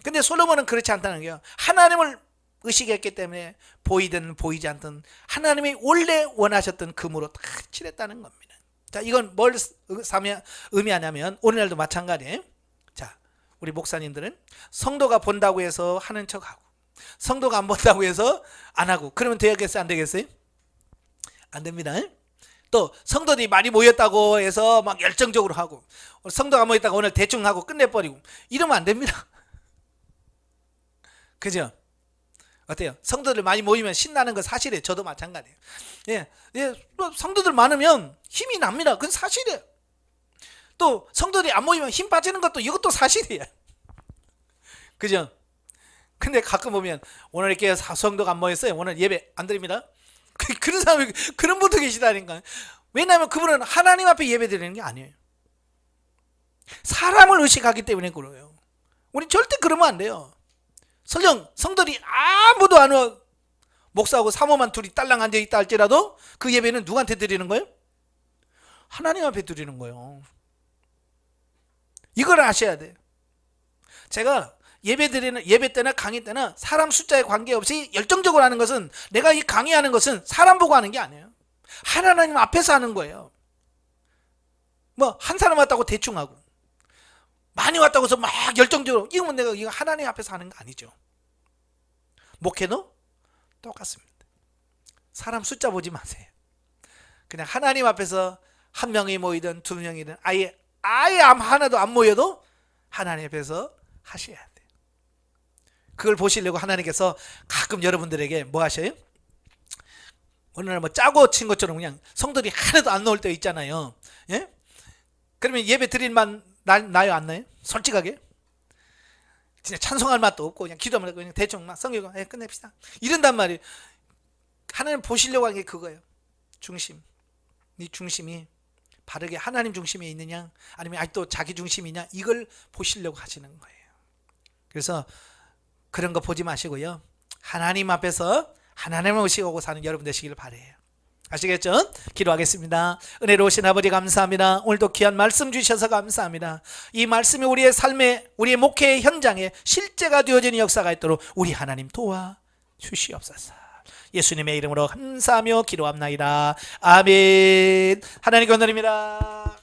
근데 솔로몬은 그렇지 않다는 거예요. 하나님을 의식했기 때문에 보이든 보이지 않든 하나님이 원래 원하셨던 금으로 다 칠했다는 겁니다. 자, 이건 뭘 의미하냐면 오늘날도 마찬가지예요. 자, 우리 목사님들은 성도가 본다고 해서 하는 척하고 성도가 안 본다고 해서 안 하고 그러면 되겠어요? 안 되겠어요? 안 됩니다. 또 성도들이 많이 모였다고 해서 막 열정적으로 하고 성도가 모였다고 오늘 대충 하고 끝내버리고 이러면 안 됩니다. 그죠? 어때요? 성도들 많이 모이면 신나는 건 사실이에요. 저도 마찬가지예요. 예, 성도들 많으면 힘이 납니다. 그건 사실이에요. 또 성도들이 안 모이면 힘 빠지는 것도 이것도 사실이에요. 그죠? 근데 가끔 보면 오늘 이렇게 성도가 안 모였어요. 오늘 예배 안 드립니다. 그런 사람이 그런 분도 계시다니까. 왜냐하면 그분은 하나님 앞에 예배 드리는 게 아니에요. 사람을 의식하기 때문에 그래요. 우리 절대 그러면 안 돼요. 설령 성도들이 아무도 안 와 목사하고 사모만 둘이 딸랑 앉아있다 할지라도 그 예배는 누구한테 드리는 거예요? 하나님 앞에 드리는 거예요. 이걸 아셔야 돼요. 제가 예배 때나 강의 때나 사람 숫자에 관계없이 열정적으로 하는 것은 내가 이 강의하는 것은 사람 보고 하는 게 아니에요. 하나님 앞에서 하는 거예요. 뭐 한 사람 왔다고 대충 하고 많이 왔다고 해서 막 열정적으로 이거면 내가 이거 하나님 앞에서 하는 거 아니죠. 목회도 똑같습니다. 사람 숫자 보지 마세요. 그냥 하나님 앞에서 한 명이 모이든 두 명이든 아예 하나도 안 모여도 하나님 앞에서 하셔야 돼요. 그걸 보시려고 하나님께서 가끔 여러분들에게 뭐 하셔요? 오늘 뭐 짜고 친 것처럼 그냥 성들이 하나도 안 나올 때 있잖아요. 예? 그러면 예배 드릴 만 나요 안 나요? 솔직하게 진짜 찬송할 맛도 없고 그냥 기도만 하고 그냥 대충 막 성경 끝냅시다 이런단 말이에요. 하나님 보시려고 하는 게 그거예요. 중심. 네 중심이 바르게 하나님 중심에 있느냐 아니면 아직도 자기 중심이냐 이걸 보시려고 하시는 거예요. 그래서 그런 거 보지 마시고요. 하나님 앞에서 하나님을 의식하고 사는 여러분 되시길 바라요. 아시겠죠? 기도하겠습니다. 은혜로우신 아버지 감사합니다. 오늘도 귀한 말씀 주셔서 감사합니다. 이 말씀이 우리의 삶에 우리의 목회의 현장에 실제가 되어지는 역사가 있도록 우리 하나님 도와 주시옵소서. 예수님의 이름으로 감사하며 기도합나이다. 아멘. 하나님 감사드립니다.